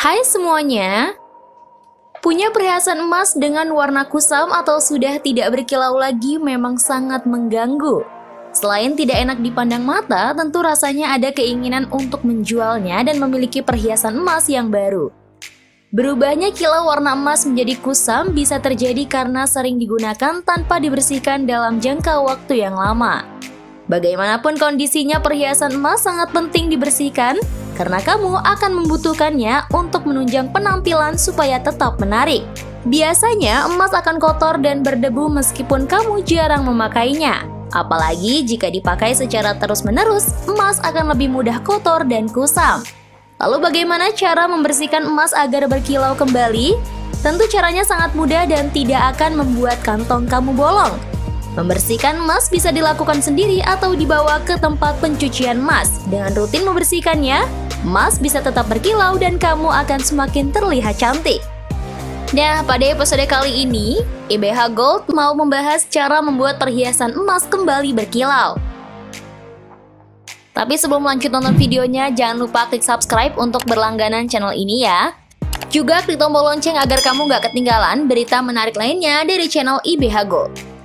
Hai semuanya, punya perhiasan emas dengan warna kusam atau sudah tidak berkilau lagi memang sangat mengganggu. Selain tidak enak dipandang mata, tentu rasanya ada keinginan untuk menjualnya dan memiliki perhiasan emas yang baru. Berubahnya kilau warna emas menjadi kusam bisa terjadi karena sering digunakan tanpa dibersihkan dalam jangka waktu yang lama. Bagaimanapun kondisinya, perhiasan emas sangat penting dibersihkan karena kamu akan membutuhkannya untuk menunjang penampilan supaya tetap menarik. Biasanya emas akan kotor dan berdebu meskipun kamu jarang memakainya. Apalagi jika dipakai secara terus-menerus, emas akan lebih mudah kotor dan kusam. Lalu bagaimana cara membersihkan emas agar berkilau kembali? Tentu caranya sangat mudah dan tidak akan membuat kantong kamu bolong. Membersihkan emas bisa dilakukan sendiri atau dibawa ke tempat pencucian emas. Dengan rutin membersihkannya, emas bisa tetap berkilau dan kamu akan semakin terlihat cantik. Nah, pada episode kali ini, IBH Gold mau membahas cara membuat perhiasan emas kembali berkilau. Tapi sebelum lanjut nonton videonya, jangan lupa klik subscribe untuk berlangganan channel ini ya. Juga klik tombol lonceng agar kamu gak ketinggalan berita menarik lainnya dari channel IBH Gold.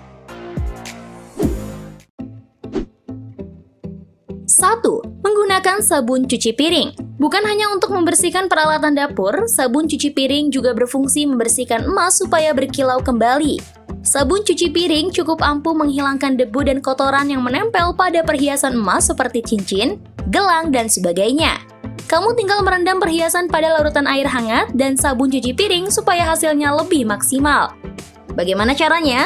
1. Menggunakan sabun cuci piring. Bukan hanya untuk membersihkan peralatan dapur, sabun cuci piring juga berfungsi membersihkan emas supaya berkilau kembali. Sabun cuci piring cukup ampuh menghilangkan debu dan kotoran yang menempel pada perhiasan emas seperti cincin, gelang, dan sebagainya. Kamu tinggal merendam perhiasan pada larutan air hangat dan sabun cuci piring supaya hasilnya lebih maksimal. Bagaimana caranya?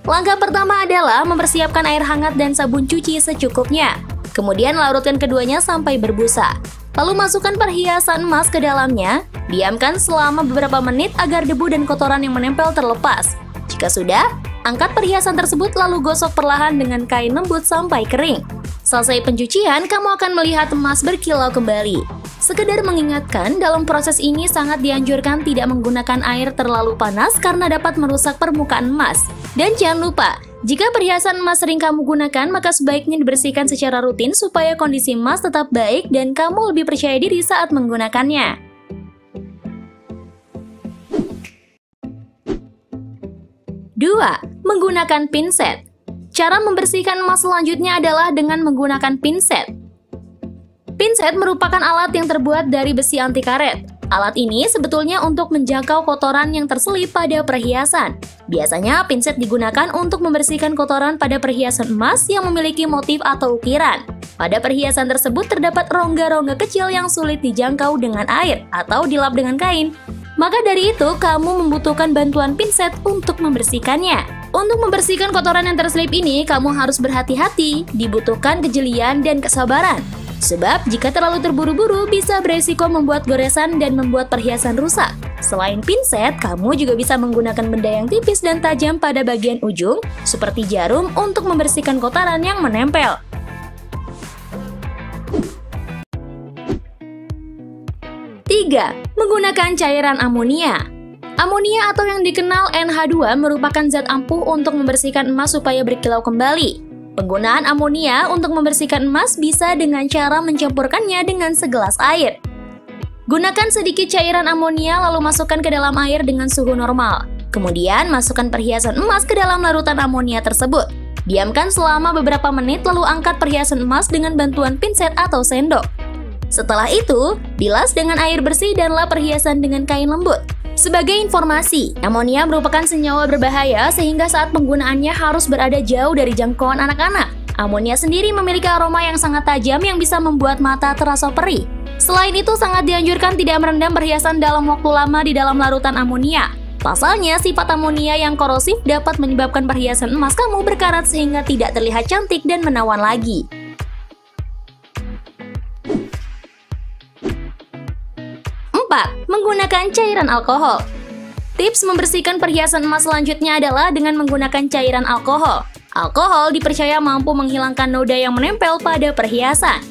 Langkah pertama adalah mempersiapkan air hangat dan sabun cuci secukupnya. Kemudian larutkan keduanya sampai berbusa. Lalu masukkan perhiasan emas ke dalamnya. Diamkan selama beberapa menit agar debu dan kotoran yang menempel terlepas. Jika sudah, angkat perhiasan tersebut lalu gosok perlahan dengan kain lembut sampai kering. Selesai pencucian, kamu akan melihat emas berkilau kembali. Sekedar mengingatkan, dalam proses ini sangat dianjurkan tidak menggunakan air terlalu panas karena dapat merusak permukaan emas. Dan jangan lupa, jika perhiasan emas sering kamu gunakan, maka sebaiknya dibersihkan secara rutin supaya kondisi emas tetap baik dan kamu lebih percaya diri saat menggunakannya. 2. Menggunakan pinset. Cara membersihkan emas selanjutnya adalah dengan menggunakan pinset. Pinset merupakan alat yang terbuat dari besi anti karet. Alat ini sebetulnya untuk menjangkau kotoran yang terselip pada perhiasan. Biasanya pinset digunakan untuk membersihkan kotoran pada perhiasan emas yang memiliki motif atau ukiran. Pada perhiasan tersebut terdapat rongga-rongga kecil yang sulit dijangkau dengan air atau dilap dengan kain. Maka dari itu, kamu membutuhkan bantuan pinset untuk membersihkannya. Untuk membersihkan kotoran yang terselip ini, kamu harus berhati-hati, dibutuhkan kejelian dan kesabaran. Sebab jika terlalu terburu-buru bisa beresiko membuat goresan dan membuat perhiasan rusak. Selain pinset, kamu juga bisa menggunakan benda yang tipis dan tajam pada bagian ujung, seperti jarum untuk membersihkan kotoran yang menempel. 3. Menggunakan cairan amonia. Amonia atau yang dikenal NH2 merupakan zat ampuh untuk membersihkan emas supaya berkilau kembali. Penggunaan amonia untuk membersihkan emas bisa dengan cara mencampurkannya dengan segelas air. Gunakan sedikit cairan amonia lalu masukkan ke dalam air dengan suhu normal. Kemudian masukkan perhiasan emas ke dalam larutan amonia tersebut. Diamkan selama beberapa menit lalu angkat perhiasan emas dengan bantuan pinset atau sendok. Setelah itu, bilas dengan air bersih dan lap perhiasan dengan kain lembut. Sebagai informasi, amonia merupakan senyawa berbahaya sehingga saat penggunaannya harus berada jauh dari jangkauan anak-anak. Amonia sendiri memiliki aroma yang sangat tajam yang bisa membuat mata terasa perih. Selain itu, sangat dianjurkan tidak merendam perhiasan dalam waktu lama di dalam larutan amonia. Pasalnya, sifat amonia yang korosif dapat menyebabkan perhiasan emas kamu berkarat sehingga tidak terlihat cantik dan menawan lagi. 4. Menggunakan cairan alkohol. Tips membersihkan perhiasan emas selanjutnya adalah dengan menggunakan cairan alkohol. Alkohol dipercaya mampu menghilangkan noda yang menempel pada perhiasan.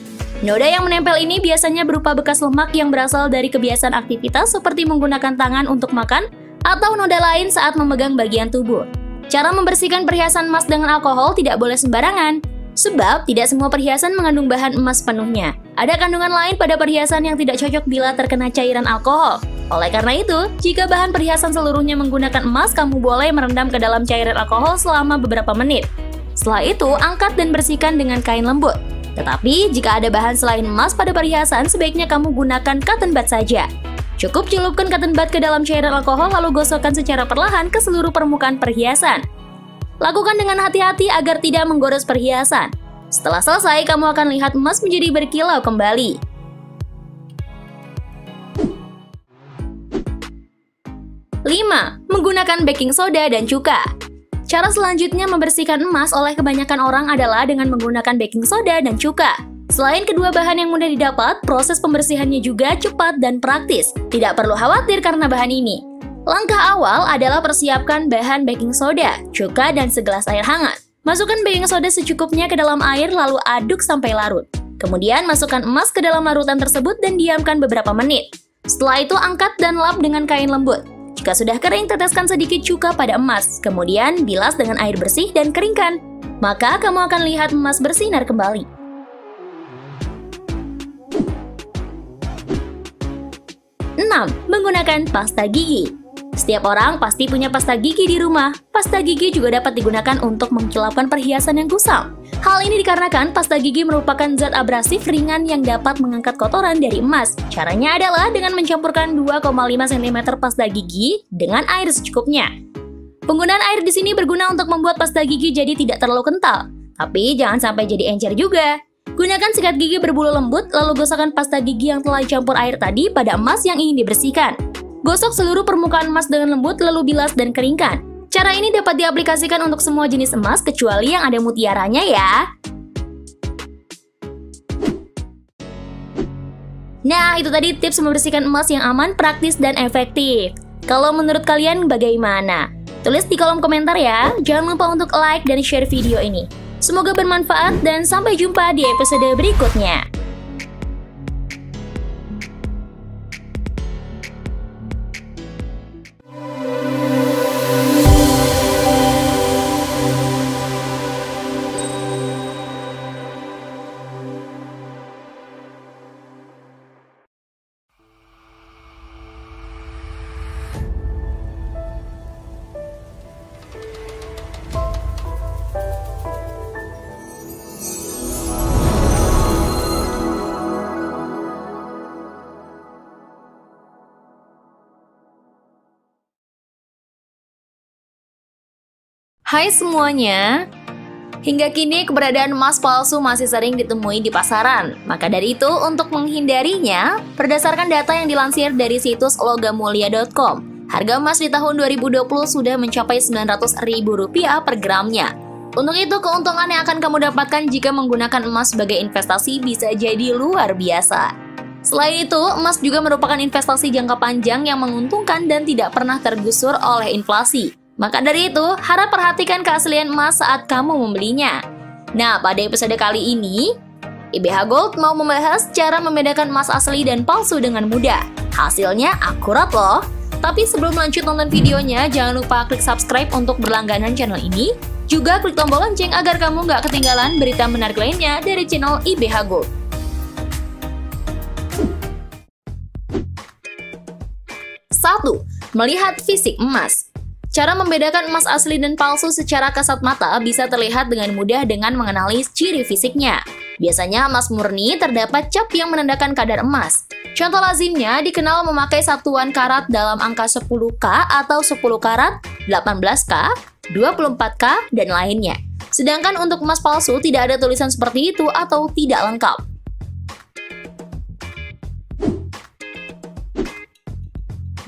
Noda yang menempel ini biasanya berupa bekas lemak yang berasal dari kebiasaan aktivitas seperti menggunakan tangan untuk makan atau noda lain saat memegang bagian tubuh. Cara membersihkan perhiasan emas dengan alkohol tidak boleh sembarangan, sebab tidak semua perhiasan mengandung bahan emas penuhnya. Ada kandungan lain pada perhiasan yang tidak cocok bila terkena cairan alkohol. Oleh karena itu, jika bahan perhiasan seluruhnya menggunakan emas, kamu boleh merendam ke dalam cairan alkohol selama beberapa menit. Setelah itu, angkat dan bersihkan dengan kain lembut. Tetapi, jika ada bahan selain emas pada perhiasan, sebaiknya kamu gunakan cotton bud saja. Cukup celupkan cotton bud ke dalam cairan alkohol lalu gosokkan secara perlahan ke seluruh permukaan perhiasan. Lakukan dengan hati-hati agar tidak menggores perhiasan. Setelah selesai, kamu akan lihat emas menjadi berkilau kembali. Lima, menggunakan baking soda dan cuka. Cara selanjutnya membersihkan emas oleh kebanyakan orang adalah dengan menggunakan baking soda dan cuka. Selain kedua bahan yang mudah didapat, proses pembersihannya juga cepat dan praktis. Tidak perlu khawatir karena bahan ini. Langkah awal adalah persiapkan bahan baking soda, cuka, dan segelas air hangat. Masukkan baking soda secukupnya ke dalam air lalu aduk sampai larut. Kemudian masukkan emas ke dalam larutan tersebut dan diamkan beberapa menit. Setelah itu angkat dan lap dengan kain lembut. Jika sudah kering, teteskan sedikit cuka pada emas. Kemudian bilas dengan air bersih dan keringkan. Maka kamu akan lihat emas bersinar kembali. 6. Menggunakan pasta gigi. Setiap orang pasti punya pasta gigi di rumah. Pasta gigi juga dapat digunakan untuk mengkilapkan perhiasan yang kusam. Hal ini dikarenakan pasta gigi merupakan zat abrasif ringan yang dapat mengangkat kotoran dari emas. Caranya adalah dengan mencampurkan 2,5 cm pasta gigi dengan air secukupnya. Penggunaan air di sini berguna untuk membuat pasta gigi jadi tidak terlalu kental. Tapi jangan sampai jadi encer juga. Gunakan sikat gigi berbulu lembut, lalu gosokkan pasta gigi yang telah dicampur air tadi pada emas yang ingin dibersihkan. Gosok seluruh permukaan emas dengan lembut lalu bilas dan keringkan. Cara ini dapat diaplikasikan untuk semua jenis emas kecuali yang ada mutiaranya ya. Nah, itu tadi tips membersihkan emas yang aman, praktis, dan efektif. Kalau menurut kalian bagaimana? Tulis di kolom komentar ya. Jangan lupa untuk like dan share video ini. Semoga bermanfaat dan sampai jumpa di episode berikutnya. Hai semuanya, hingga kini keberadaan emas palsu masih sering ditemui di pasaran. Maka dari itu, untuk menghindarinya, berdasarkan data yang dilansir dari situs logamulia.com, harga emas di tahun 2020 sudah mencapai Rp900.000 per gramnya. Untuk itu, keuntungan yang akan kamu dapatkan jika menggunakan emas sebagai investasi bisa jadi luar biasa. Selain itu, emas juga merupakan investasi jangka panjang yang menguntungkan dan tidak pernah tergusur oleh inflasi. Maka dari itu, harap perhatikan keaslian emas saat kamu membelinya. Nah, pada episode kali ini, IBH Gold mau membahas cara membedakan emas asli dan palsu dengan mudah. Hasilnya akurat loh. Tapi sebelum lanjut nonton videonya, jangan lupa klik subscribe untuk berlangganan channel ini. Juga klik tombol lonceng agar kamu nggak ketinggalan berita menarik lainnya dari channel IBH Gold. Satu, melihat fisik emas. Cara membedakan emas asli dan palsu secara kasat mata bisa terlihat dengan mudah dengan mengenali ciri fisiknya. Biasanya emas murni terdapat cap yang menandakan kadar emas. Contoh lazimnya dikenal memakai satuan karat dalam angka 10K atau 10 karat, 18K, 24K, dan lainnya. Sedangkan untuk emas palsu tidak ada tulisan seperti itu atau tidak lengkap.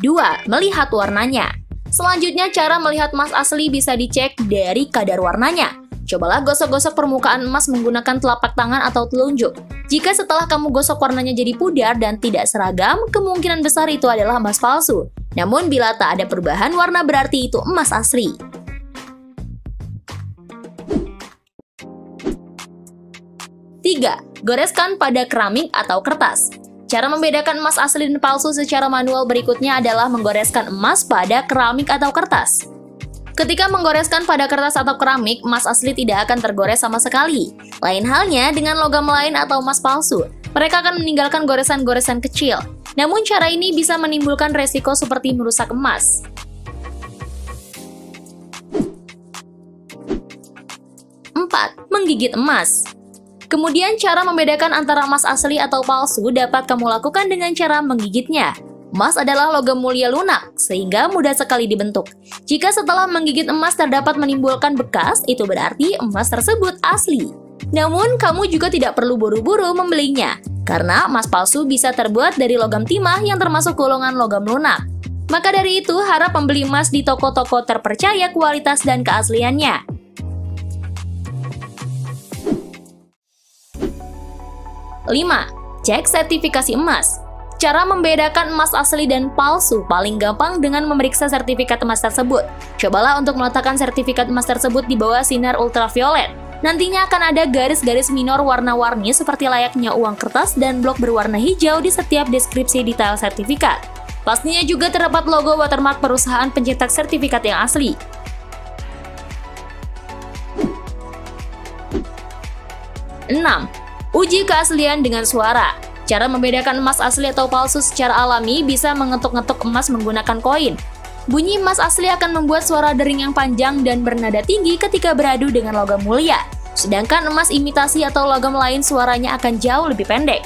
2. Melihat warnanya. Selanjutnya, cara melihat emas asli bisa dicek dari kadar warnanya. Cobalah gosok-gosok permukaan emas menggunakan telapak tangan atau telunjuk. Jika setelah kamu gosok warnanya jadi pudar dan tidak seragam, kemungkinan besar itu adalah emas palsu. Namun bila tak ada perubahan warna berarti itu emas asli. 3. Goreskan pada keramik atau kertas. Cara membedakan emas asli dan palsu secara manual berikutnya adalah menggoreskan emas pada keramik atau kertas. Ketika menggoreskan pada kertas atau keramik, emas asli tidak akan tergores sama sekali. Lain halnya dengan logam lain atau emas palsu. mereka akan meninggalkan goresan-goresan kecil. Namun cara ini bisa menimbulkan resiko seperti merusak emas. 4. Menggigit emas. Kemudian cara membedakan antara emas asli atau palsu dapat kamu lakukan dengan cara menggigitnya. Emas adalah logam mulia lunak, sehingga mudah sekali dibentuk. Jika setelah menggigit emas terdapat menimbulkan bekas, itu berarti emas tersebut asli. Namun, kamu juga tidak perlu buru-buru membelinya, karena emas palsu bisa terbuat dari logam timah yang termasuk golongan logam lunak. Maka dari itu, harap membeli emas di toko-toko terpercaya kualitas dan keasliannya. 5. Cek sertifikasi emas. Cara membedakan emas asli dan palsu paling gampang dengan memeriksa sertifikat emas tersebut. Cobalah untuk meletakkan sertifikat emas tersebut di bawah sinar ultraviolet. Nantinya akan ada garis-garis minor warna-warni seperti layaknya uang kertas dan blok berwarna hijau di setiap deskripsi detail sertifikat. Pastinya juga terdapat logo watermark perusahaan pencetak sertifikat yang asli. 6. Uji keaslian dengan suara. Cara membedakan emas asli atau palsu secara alami bisa mengetuk-ngetuk emas menggunakan koin. Bunyi emas asli akan membuat suara dering yang panjang dan bernada tinggi ketika beradu dengan logam mulia. Sedangkan emas imitasi atau logam lain suaranya akan jauh lebih pendek.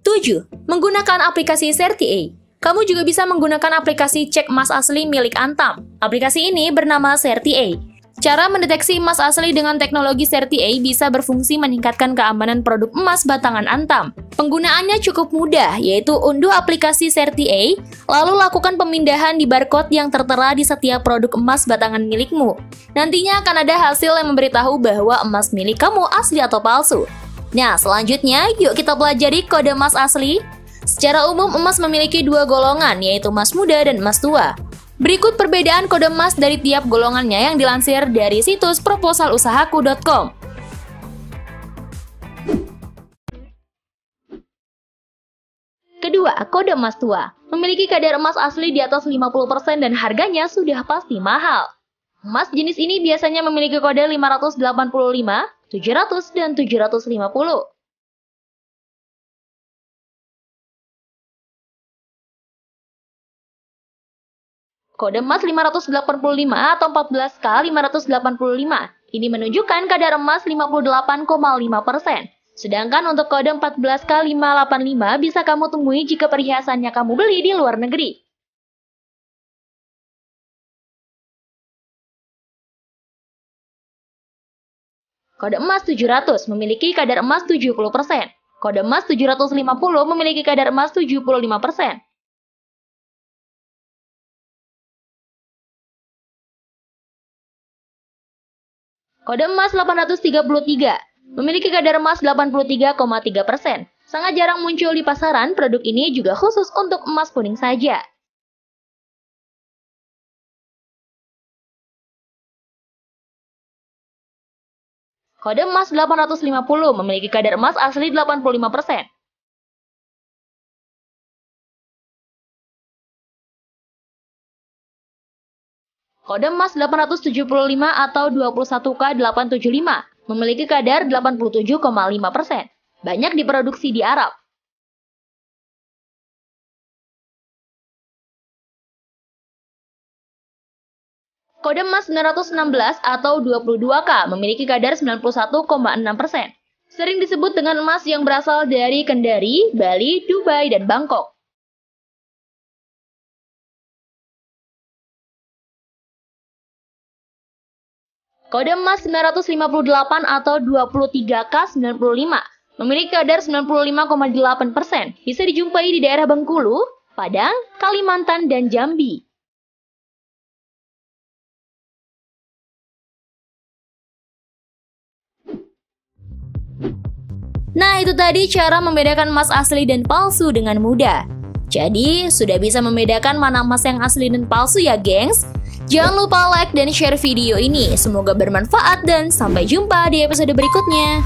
7. Menggunakan aplikasi CertiA. Kamu juga bisa menggunakan aplikasi cek emas asli milik Antam. Aplikasi ini bernama CertiA. Cara mendeteksi emas asli dengan teknologi CertiA bisa berfungsi meningkatkan keamanan produk emas batangan Antam. Penggunaannya cukup mudah, yaitu unduh aplikasi CertiA, lalu lakukan pemindahan di barcode yang tertera di setiap produk emas batangan milikmu. Nantinya akan ada hasil yang memberitahu bahwa emas milik kamu asli atau palsu. Nah, selanjutnya yuk kita pelajari kode emas asli. Secara umum emas memiliki dua golongan, yaitu emas muda dan emas tua. Berikut perbedaan kode emas dari tiap golongannya yang dilansir dari situs proposalusahaku.com. Kedua, kode emas tua. Memiliki kadar emas asli di atas 50% dan harganya sudah pasti mahal. Emas jenis ini biasanya memiliki kode 585, 700, dan 750. Kode emas 585 atau 14K585. Ini menunjukkan kadar emas 58,5%. Sedangkan untuk kode 14K585 bisa kamu temui jika perhiasannya kamu beli di luar negeri. Kode emas 700 memiliki kadar emas 70%. Kode emas 750 memiliki kadar emas 75%. Kode emas 833 memiliki kadar emas 83,3%. Sangat jarang muncul di pasaran, produk ini juga khusus untuk emas kuning saja. Kode emas 850 memiliki kadar emas asli 85%. Kode emas 875 atau 21K875 memiliki kadar 87,5%. Banyak diproduksi di Arab. Kode emas 916 atau 22K memiliki kadar 91,6%. Sering disebut dengan emas yang berasal dari Kendari, Bali, Dubai, dan Bangkok. Kode emas 958 atau 23K95 memiliki kadar 95,8%. Bisa dijumpai di daerah Bengkulu, Padang, Kalimantan, dan Jambi. Nah, itu tadi cara membedakan emas asli dan palsu dengan mudah. Jadi, sudah bisa membedakan mana emas yang asli dan palsu ya, gengs? Jangan lupa like dan share video ini. Semoga bermanfaat dan sampai jumpa di episode berikutnya.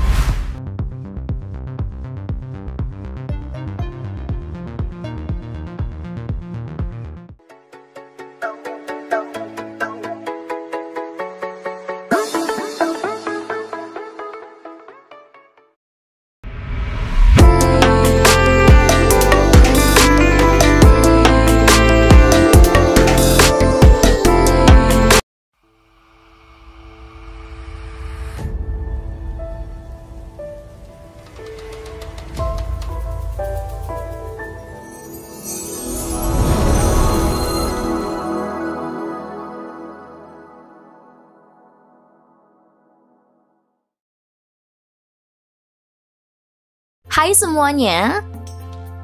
Hai semuanya,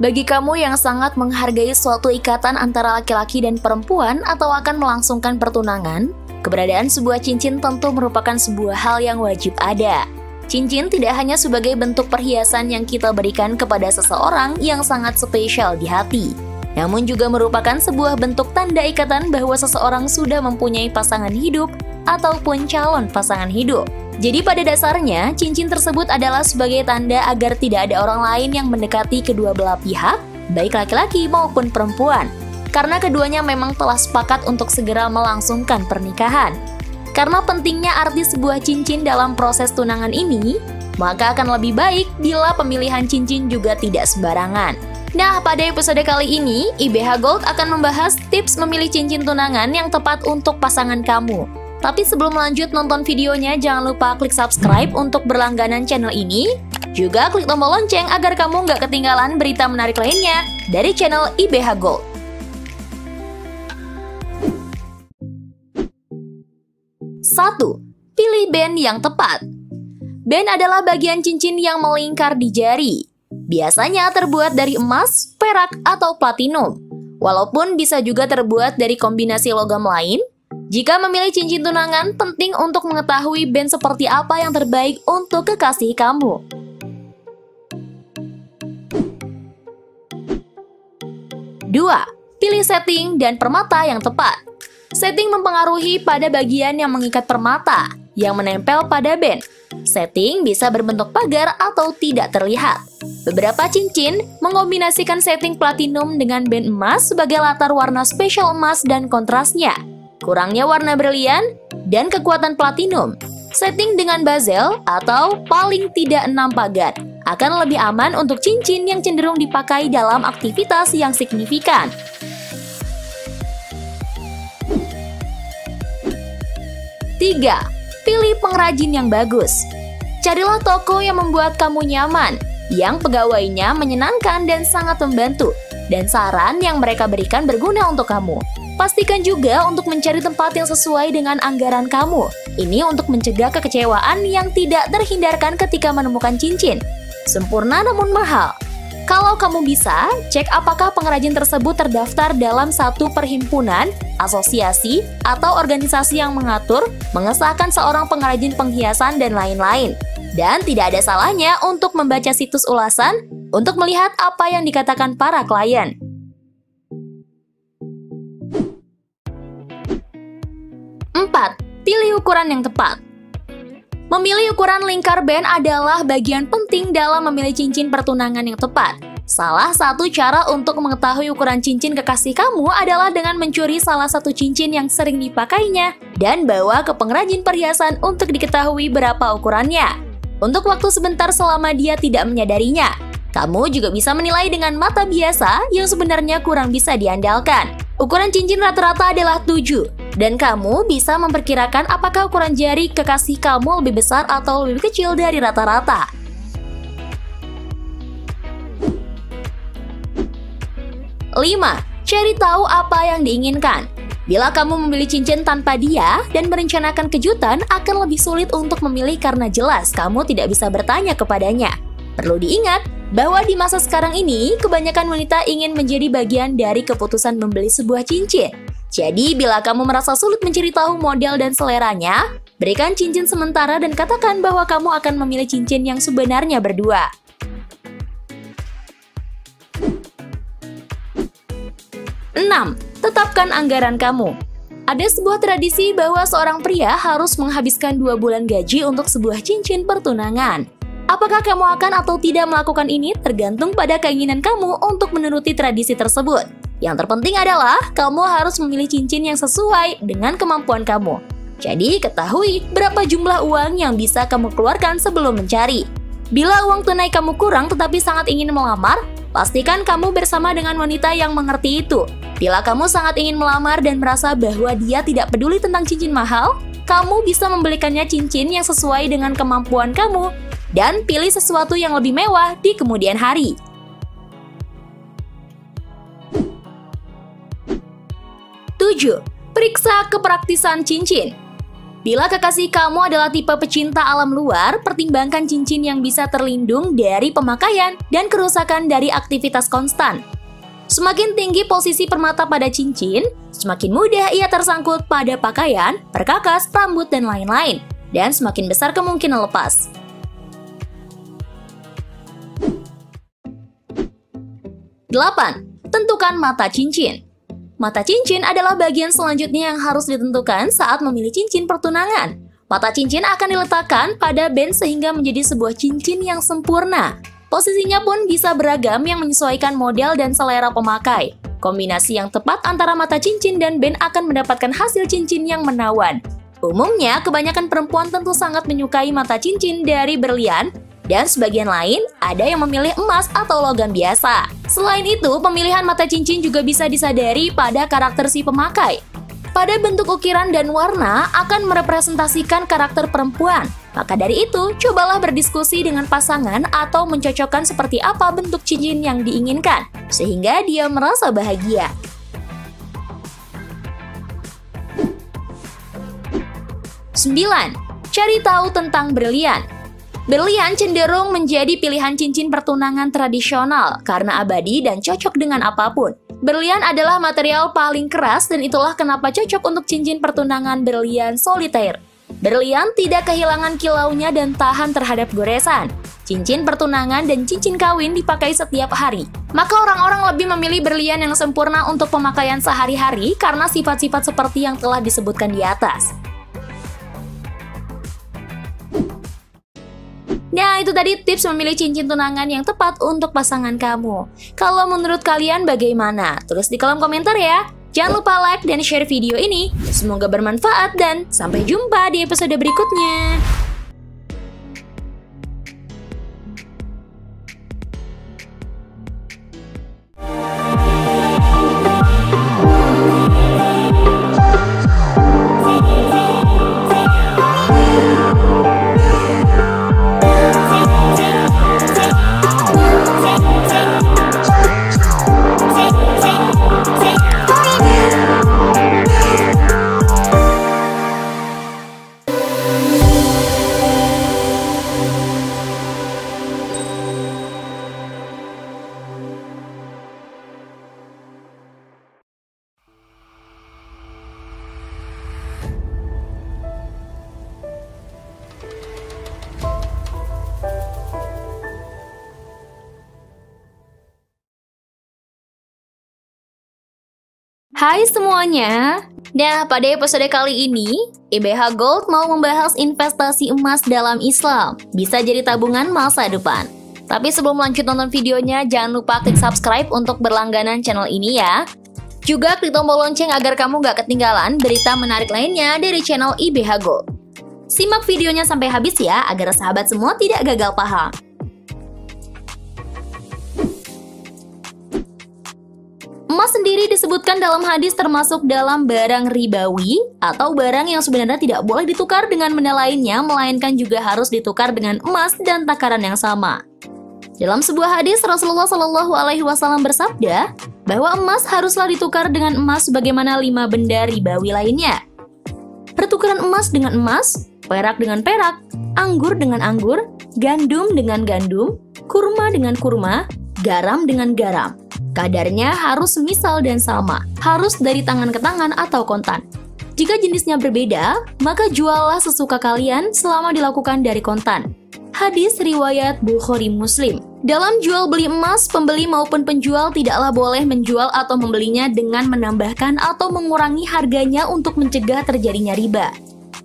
bagi kamu yang sangat menghargai suatu ikatan antara laki-laki dan perempuan atau akan melangsungkan pertunangan, keberadaan sebuah cincin tentu merupakan sebuah hal yang wajib ada. Cincin tidak hanya sebagai bentuk perhiasan yang kita berikan kepada seseorang yang sangat spesial di hati, namun juga merupakan sebuah bentuk tanda ikatan bahwa seseorang sudah mempunyai pasangan hidup ataupun calon pasangan hidup. Jadi pada dasarnya, cincin tersebut adalah sebagai tanda agar tidak ada orang lain yang mendekati kedua belah pihak, baik laki-laki maupun perempuan. Karena keduanya memang telah sepakat untuk segera melangsungkan pernikahan. Karena pentingnya arti sebuah cincin dalam proses tunangan ini, maka akan lebih baik bila pemilihan cincin juga tidak sembarangan. Nah, pada episode kali ini, IBH Gold akan membahas tips memilih cincin tunangan yang tepat untuk pasangan kamu. Tapi sebelum lanjut nonton videonya, jangan lupa klik subscribe untuk berlangganan channel ini. Juga klik tombol lonceng agar kamu nggak ketinggalan berita menarik lainnya dari channel IBH Gold. 1. Pilih band yang tepat. Band adalah bagian cincin yang melingkar di jari. Biasanya terbuat dari emas, perak, atau platinum. Walaupun bisa juga terbuat dari kombinasi logam lain, jika memilih cincin tunangan, penting untuk mengetahui band seperti apa yang terbaik untuk kekasih kamu. Dua, pilih setting dan permata yang tepat. Setting mempengaruhi pada bagian yang mengikat permata, yang menempel pada band. Setting bisa berbentuk pagar atau tidak terlihat. Beberapa cincin mengombinasikan setting platinum dengan band emas sebagai latar warna spesial emas dan kontrasnya. Kurangnya warna berlian dan kekuatan platinum. Setting dengan bezel atau paling tidak 6 pagar akan lebih aman untuk cincin yang cenderung dipakai dalam aktivitas yang signifikan. 3. Pilih pengrajin yang bagus. Carilah toko yang membuat kamu nyaman, yang pegawainya menyenangkan dan sangat membantu, dan saran yang mereka berikan berguna untuk kamu. Pastikan juga untuk mencari tempat yang sesuai dengan anggaran kamu. Ini untuk mencegah kekecewaan yang tidak terhindarkan ketika menemukan cincin. Sempurna namun mahal. Kalau kamu bisa, cek apakah pengrajin tersebut terdaftar dalam satu perhimpunan, asosiasi, atau organisasi yang mengatur, mengesahkan seorang pengrajin penghiasan, dan lain-lain. Dan tidak ada salahnya untuk membaca situs ulasan untuk melihat apa yang dikatakan para klien. 4. Pilih ukuran yang tepat. Memilih ukuran lingkar band adalah bagian penting dalam memilih cincin pertunangan yang tepat. Salah satu cara untuk mengetahui ukuran cincin kekasih kamu adalah dengan mencuri salah satu cincin yang sering dipakainya dan bawa ke pengrajin perhiasan untuk diketahui berapa ukurannya. Untuk waktu sebentar selama dia tidak menyadarinya. Kamu juga bisa menilai dengan mata biasa yang sebenarnya kurang bisa diandalkan. Ukuran cincin rata-rata adalah 7, dan kamu bisa memperkirakan apakah ukuran jari kekasih kamu lebih besar atau lebih kecil dari rata-rata. 5. Cari tahu apa yang diinginkan. Bila kamu memilih cincin tanpa dia dan merencanakan kejutan, akan lebih sulit untuk memilih karena jelas kamu tidak bisa bertanya kepadanya. Perlu diingat bahwa di masa sekarang ini, kebanyakan wanita ingin menjadi bagian dari keputusan membeli sebuah cincin. Jadi, bila kamu merasa sulit mencari tahu model dan seleranya, berikan cincin sementara dan katakan bahwa kamu akan memilih cincin yang sebenarnya berdua. 6. Tetapkan anggaran kamu. Ada sebuah tradisi bahwa seorang pria harus menghabiskan 2 bulan gaji untuk sebuah cincin pertunangan. Apakah kamu akan atau tidak melakukan ini tergantung pada keinginan kamu untuk menuruti tradisi tersebut. Yang terpenting adalah kamu harus memilih cincin yang sesuai dengan kemampuan kamu. Jadi ketahui berapa jumlah uang yang bisa kamu keluarkan sebelum mencari. Bila uang tunai kamu kurang tetapi sangat ingin melamar, pastikan kamu bersama dengan wanita yang mengerti itu. Bila kamu sangat ingin melamar dan merasa bahwa dia tidak peduli tentang cincin mahal, kamu bisa membelikannya cincin yang sesuai dengan kemampuan kamu dan pilih sesuatu yang lebih mewah di kemudian hari. 7. Periksa kepraktisan cincin. Bila kekasih kamu adalah tipe pecinta alam luar, pertimbangkan cincin yang bisa terlindung dari pemakaian dan kerusakan dari aktivitas konstan. Semakin tinggi posisi permata pada cincin, semakin mudah ia tersangkut pada pakaian, perkakas, rambut, dan lain-lain, dan semakin besar kemungkinan lepas. 8. Tentukan mata cincin. Mata cincin adalah bagian selanjutnya yang harus ditentukan saat memilih cincin pertunangan. Mata cincin akan diletakkan pada band sehingga menjadi sebuah cincin yang sempurna. Posisinya pun bisa beragam yang menyesuaikan model dan selera pemakai. Kombinasi yang tepat antara mata cincin dan band akan mendapatkan hasil cincin yang menawan. Umumnya, kebanyakan perempuan tentu sangat menyukai mata cincin dari berlian, dan sebagian lain ada yang memilih emas atau logam biasa. Selain itu, pemilihan mata cincin juga bisa disadari pada karakter si pemakai. Pada bentuk ukiran dan warna akan merepresentasikan karakter perempuan. Maka dari itu, cobalah berdiskusi dengan pasangan atau mencocokkan seperti apa bentuk cincin yang diinginkan, sehingga dia merasa bahagia. 9. Cari tahu tentang berlian. Berlian cenderung menjadi pilihan cincin pertunangan tradisional karena abadi dan cocok dengan apapun. Berlian adalah material paling keras dan itulah kenapa cocok untuk cincin pertunangan berlian solitaire. Berlian tidak kehilangan kilaunya dan tahan terhadap goresan. Cincin pertunangan dan cincin kawin dipakai setiap hari. Maka orang-orang lebih memilih berlian yang sempurna untuk pemakaian sehari-hari karena sifat-sifat seperti yang telah disebutkan di atas. Nah, itu tadi tips memilih cincin tunangan yang tepat untuk pasangan kamu. Kalau menurut kalian bagaimana? Tulis di kolom komentar ya. Jangan lupa like dan share video ini. Semoga bermanfaat dan sampai jumpa di episode berikutnya. Hai semuanya. Nah, pada episode kali ini, IBH Gold mau membahas investasi emas dalam Islam. Bisa jadi tabungan masa depan. Tapi sebelum lanjut nonton videonya, jangan lupa klik subscribe untuk berlangganan channel ini ya. Juga klik tombol lonceng agar kamu gak ketinggalan berita menarik lainnya dari channel IBH Gold. Simak videonya sampai habis ya, agar sahabat semua tidak gagal paham. Emas sendiri disebutkan dalam hadis termasuk dalam barang ribawi atau barang yang sebenarnya tidak boleh ditukar dengan benda lainnya, melainkan juga harus ditukar dengan emas dan takaran yang sama. Dalam sebuah hadis, Rasulullah Shallallahu Alaihi Wasallam bersabda bahwa emas haruslah ditukar dengan emas sebagaimana 5 benda ribawi lainnya. Pertukaran emas dengan emas, perak dengan perak, anggur dengan anggur, gandum dengan gandum, kurma dengan kurma, garam dengan garam. Kadarnya harus semisal dan sama, harus dari tangan ke tangan atau kontan. Jika jenisnya berbeda, maka juallah sesuka kalian selama dilakukan dari kontan. Hadis riwayat Bukhari Muslim. Dalam jual beli emas, pembeli maupun penjual tidaklah boleh menjual atau membelinya dengan menambahkan atau mengurangi harganya untuk mencegah terjadinya riba.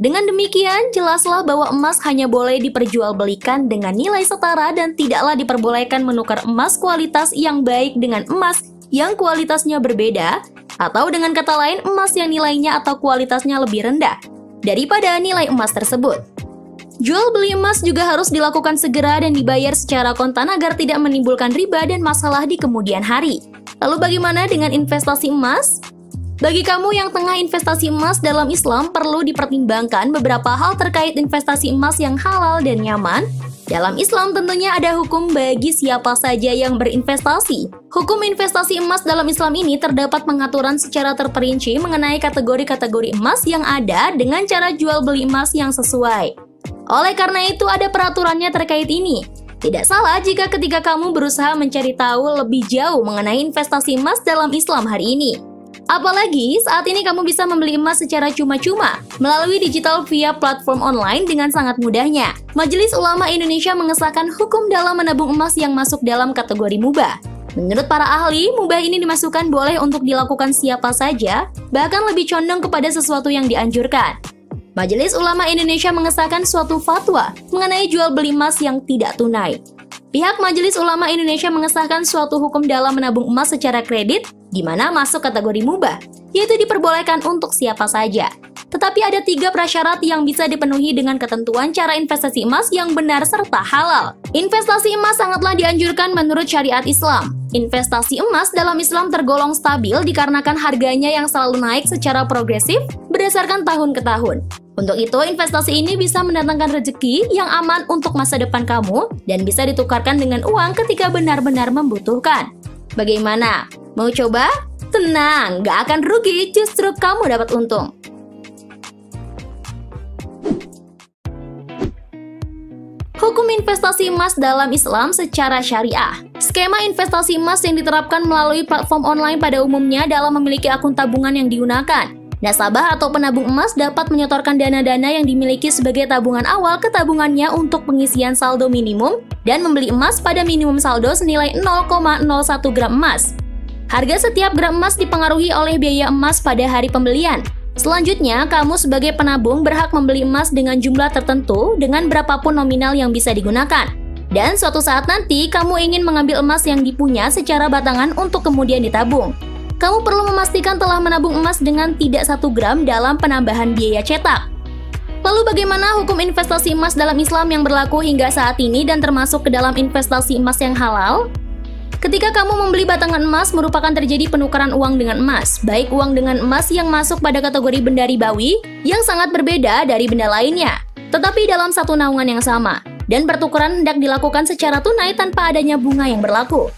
Dengan demikian, jelaslah bahwa emas hanya boleh diperjualbelikan dengan nilai setara dan tidaklah diperbolehkan menukar emas kualitas yang baik dengan emas yang kualitasnya berbeda, atau dengan kata lain emas yang nilainya atau kualitasnya lebih rendah daripada nilai emas tersebut. Jual beli emas juga harus dilakukan segera dan dibayar secara kontan agar tidak menimbulkan riba dan masalah di kemudian hari. Lalu bagaimana dengan investasi emas? Bagi kamu yang tengah investasi emas dalam Islam, perlu dipertimbangkan beberapa hal terkait investasi emas yang halal dan nyaman, Dalam Islam tentunya ada hukum bagi siapa saja yang berinvestasi. Hukum investasi emas dalam Islam ini terdapat pengaturan secara terperinci mengenai kategori-kategori emas yang ada dengan cara jual beli emas yang sesuai. Oleh karena itu ada peraturannya terkait ini. Tidak salah jika ketika kamu berusaha mencari tahu lebih jauh mengenai investasi emas dalam Islam hari ini. Apalagi saat ini kamu bisa membeli emas secara cuma-cuma melalui digital via platform online dengan sangat mudahnya. Majelis Ulama Indonesia mengesahkan hukum dalam menabung emas yang masuk dalam kategori mubah. Menurut para ahli, mubah ini dimasukkan boleh untuk dilakukan siapa saja, bahkan lebih condong kepada sesuatu yang dianjurkan. Majelis Ulama Indonesia mengesahkan suatu fatwa mengenai jual beli emas yang tidak tunai. Pihak Majelis Ulama Indonesia mengesahkan suatu hukum dalam menabung emas secara kredit, di mana masuk kategori mubah, yaitu diperbolehkan untuk siapa saja. Tetapi ada 3 prasyarat yang bisa dipenuhi dengan ketentuan cara investasi emas yang benar serta halal. Investasi emas sangatlah dianjurkan menurut syariat Islam. Investasi emas dalam Islam tergolong stabil dikarenakan harganya yang selalu naik secara progresif berdasarkan tahun ke tahun. Untuk itu, investasi ini bisa mendatangkan rezeki yang aman untuk masa depan kamu dan bisa ditukarkan dengan uang ketika benar-benar membutuhkan. Bagaimana? Mau coba? Tenang, gak akan rugi, justru kamu dapat untung. Hukum investasi emas dalam Islam secara syariah. Skema investasi emas yang diterapkan melalui platform online pada umumnya dalam memiliki akun tabungan yang digunakan. Nasabah atau penabung emas dapat menyetorkan dana-dana yang dimiliki sebagai tabungan awal ke tabungannya untuk pengisian saldo minimum dan membeli emas pada minimum saldo senilai 0,01 gram emas. Harga setiap gram emas dipengaruhi oleh biaya emas pada hari pembelian. Selanjutnya, kamu sebagai penabung berhak membeli emas dengan jumlah tertentu dengan berapapun nominal yang bisa digunakan. Dan suatu saat nanti, kamu ingin mengambil emas yang dipunya secara batangan untuk kemudian ditabung. Kamu perlu memastikan telah menabung emas dengan tidak 1 gram dalam penambahan biaya cetak. Lalu bagaimana hukum investasi emas dalam Islam yang berlaku hingga saat ini dan termasuk ke dalam investasi emas yang halal? Ketika kamu membeli batangan emas merupakan terjadi penukaran uang dengan emas, baik uang dengan emas yang masuk pada kategori benda ribawi yang sangat berbeda dari benda lainnya, tetapi dalam satu naungan yang sama, dan pertukaran hendak dilakukan secara tunai tanpa adanya bunga yang berlaku.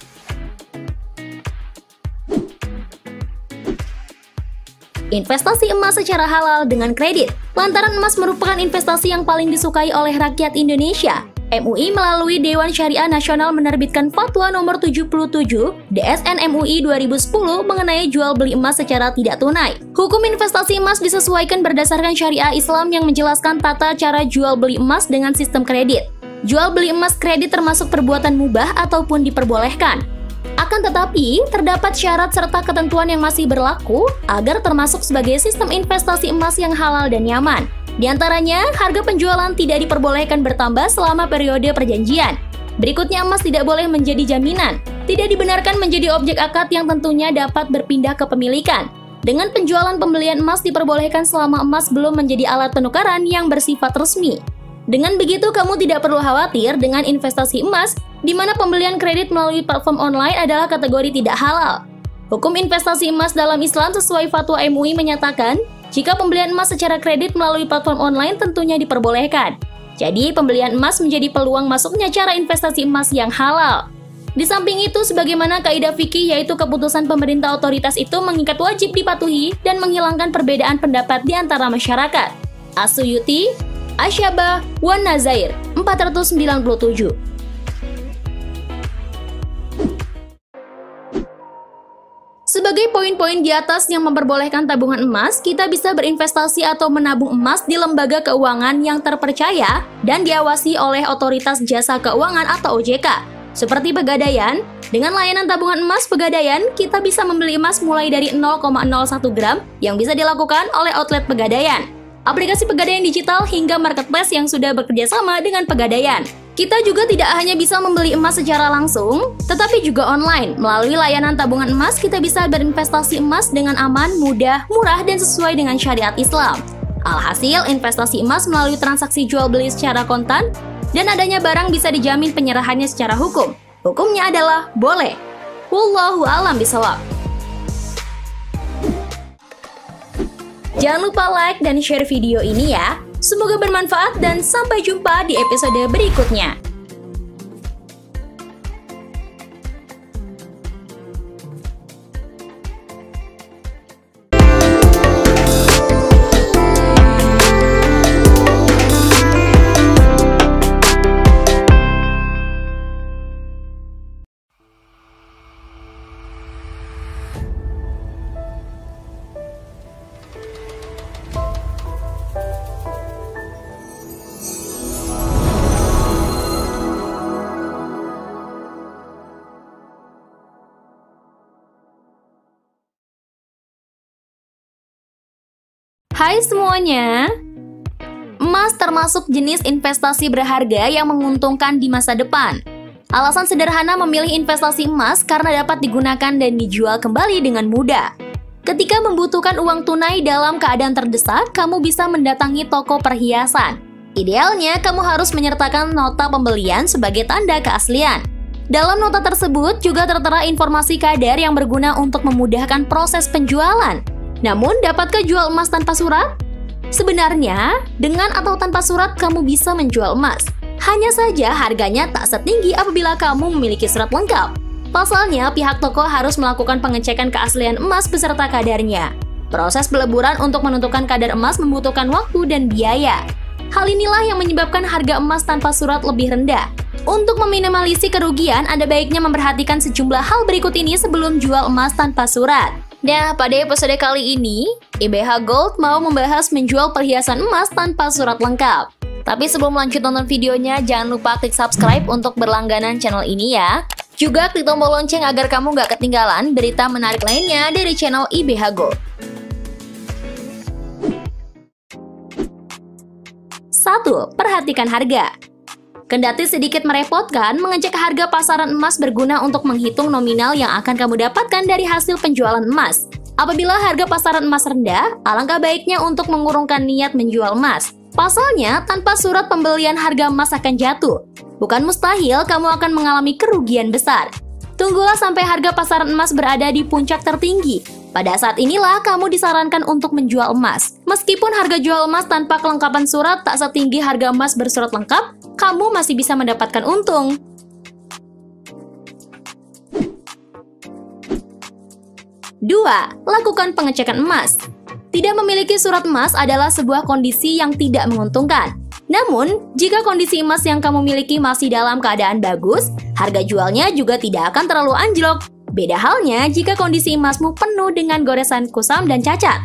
Investasi emas secara halal dengan kredit. Lantaran emas merupakan investasi yang paling disukai oleh rakyat Indonesia, MUI melalui Dewan Syariah Nasional menerbitkan Fatwa Nomor 77 DSN MUI 2010 mengenai jual beli emas secara tidak tunai. Hukum investasi emas disesuaikan berdasarkan syariah Islam yang menjelaskan tata cara jual beli emas dengan sistem kredit. Jual beli emas kredit termasuk perbuatan mubah ataupun diperbolehkan. Akan tetapi, terdapat syarat serta ketentuan yang masih berlaku agar termasuk sebagai sistem investasi emas yang halal dan nyaman. Di antaranya, harga penjualan tidak diperbolehkan bertambah selama periode perjanjian. Berikutnya, emas tidak boleh menjadi jaminan. Tidak dibenarkan menjadi objek akad yang tentunya dapat berpindah kepemilikan. Dengan penjualan pembelian emas diperbolehkan selama emas belum menjadi alat penukaran yang bersifat resmi. Dengan begitu, kamu tidak perlu khawatir dengan investasi emas, di mana pembelian kredit melalui platform online adalah kategori tidak halal. Hukum investasi emas dalam Islam sesuai fatwa MUI menyatakan, jika pembelian emas secara kredit melalui platform online tentunya diperbolehkan. Jadi, pembelian emas menjadi peluang masuknya cara investasi emas yang halal. Di samping itu, sebagaimana kaidah fikih yaitu keputusan pemerintah otoritas itu mengikat wajib dipatuhi dan menghilangkan perbedaan pendapat di antara masyarakat. As-Suyuti, Asyabah, Wan Nazair, 497. Sebagai poin-poin di atas yang memperbolehkan tabungan emas, kita bisa berinvestasi atau menabung emas di lembaga keuangan yang terpercaya dan diawasi oleh Otoritas Jasa Keuangan atau OJK. Seperti Pegadaian, dengan layanan tabungan emas Pegadaian, kita bisa membeli emas mulai dari 0,01 gram yang bisa dilakukan oleh outlet Pegadaian, aplikasi Pegadaian digital hingga marketplace yang sudah bekerja sama dengan Pegadaian. Kita juga tidak hanya bisa membeli emas secara langsung, tetapi juga online. Melalui layanan tabungan emas, kita bisa berinvestasi emas dengan aman, mudah, murah, dan sesuai dengan syariat Islam. Alhasil, investasi emas melalui transaksi jual beli secara kontan, dan adanya barang bisa dijamin penyerahannya secara hukum. Hukumnya adalah boleh. Wallahu a'lam bishawab. Jangan lupa like dan share video ini ya. Semoga bermanfaat dan sampai jumpa di episode berikutnya. Hai semuanya. Emas termasuk jenis investasi berharga yang menguntungkan di masa depan. Alasan sederhana memilih investasi emas karena dapat digunakan dan dijual kembali dengan mudah. Ketika membutuhkan uang tunai dalam keadaan terdesak, kamu bisa mendatangi toko perhiasan. Idealnya, kamu harus menyertakan nota pembelian sebagai tanda keaslian. Dalam nota tersebut juga tertera informasi kadar yang berguna untuk memudahkan proses penjualan. Namun, dapatkah jual emas tanpa surat? Sebenarnya, dengan atau tanpa surat kamu bisa menjual emas. Hanya saja harganya tak setinggi apabila kamu memiliki surat lengkap. Pasalnya, pihak toko harus melakukan pengecekan keaslian emas beserta kadarnya. Proses peleburan untuk menentukan kadar emas membutuhkan waktu dan biaya. Hal inilah yang menyebabkan harga emas tanpa surat lebih rendah. Untuk meminimalisir kerugian, ada baiknya memperhatikan sejumlah hal berikut ini sebelum jual emas tanpa surat. Nah, pada episode kali ini, IBH Gold mau membahas menjual perhiasan emas tanpa surat lengkap. Tapi sebelum lanjut nonton videonya, jangan lupa klik subscribe untuk berlangganan channel ini ya. Juga klik tombol lonceng agar kamu gak ketinggalan berita menarik lainnya dari channel IBH Gold. 1. Perhatikan harga. Kendati sedikit merepotkan, mengecek harga pasaran emas berguna untuk menghitung nominal yang akan kamu dapatkan dari hasil penjualan emas. Apabila harga pasaran emas rendah, alangkah baiknya untuk mengurungkan niat menjual emas. Pasalnya, tanpa surat pembelian harga emas akan jatuh. Bukan mustahil kamu akan mengalami kerugian besar. Tunggulah sampai harga pasaran emas berada di puncak tertinggi. Pada saat inilah kamu disarankan untuk menjual emas. Meskipun harga jual emas tanpa kelengkapan surat tak setinggi harga emas bersurat lengkap, kamu masih bisa mendapatkan untung. 2. Lakukan pengecekan emas. Tidak memiliki surat emas adalah sebuah kondisi yang tidak menguntungkan. Namun, jika kondisi emas yang kamu miliki masih dalam keadaan bagus, harga jualnya juga tidak akan terlalu anjlok. Beda halnya jika kondisi emasmu penuh dengan goresan kusam dan cacat.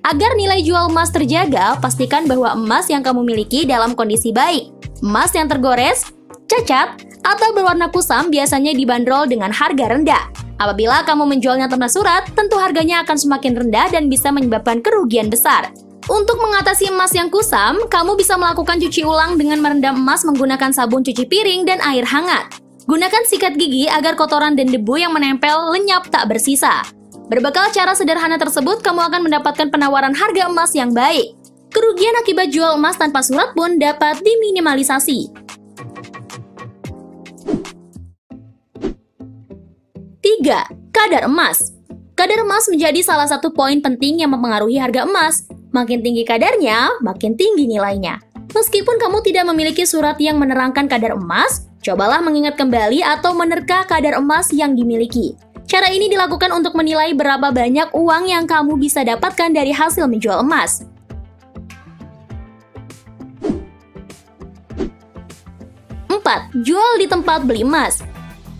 Agar nilai jual emas terjaga, pastikan bahwa emas yang kamu miliki dalam kondisi baik. Emas yang tergores, cacat, atau berwarna kusam biasanya dibanderol dengan harga rendah. Apabila kamu menjualnya tanpa surat, tentu harganya akan semakin rendah dan bisa menyebabkan kerugian besar. Untuk mengatasi emas yang kusam, kamu bisa melakukan cuci ulang dengan merendam emas menggunakan sabun cuci piring dan air hangat. Gunakan sikat gigi agar kotoran dan debu yang menempel lenyap tak bersisa. Berbekal cara sederhana tersebut, kamu akan mendapatkan penawaran harga emas yang baik. Kerugian akibat jual emas tanpa surat pun dapat diminimalisasi. 3. Kadar emas. Kadar emas menjadi salah satu poin penting yang mempengaruhi harga emas. Makin tinggi kadarnya, makin tinggi nilainya. Meskipun kamu tidak memiliki surat yang menerangkan kadar emas, cobalah mengingat kembali atau menerka kadar emas yang dimiliki. Cara ini dilakukan untuk menilai berapa banyak uang yang kamu bisa dapatkan dari hasil menjual emas. 4. Jual di tempat beli emas.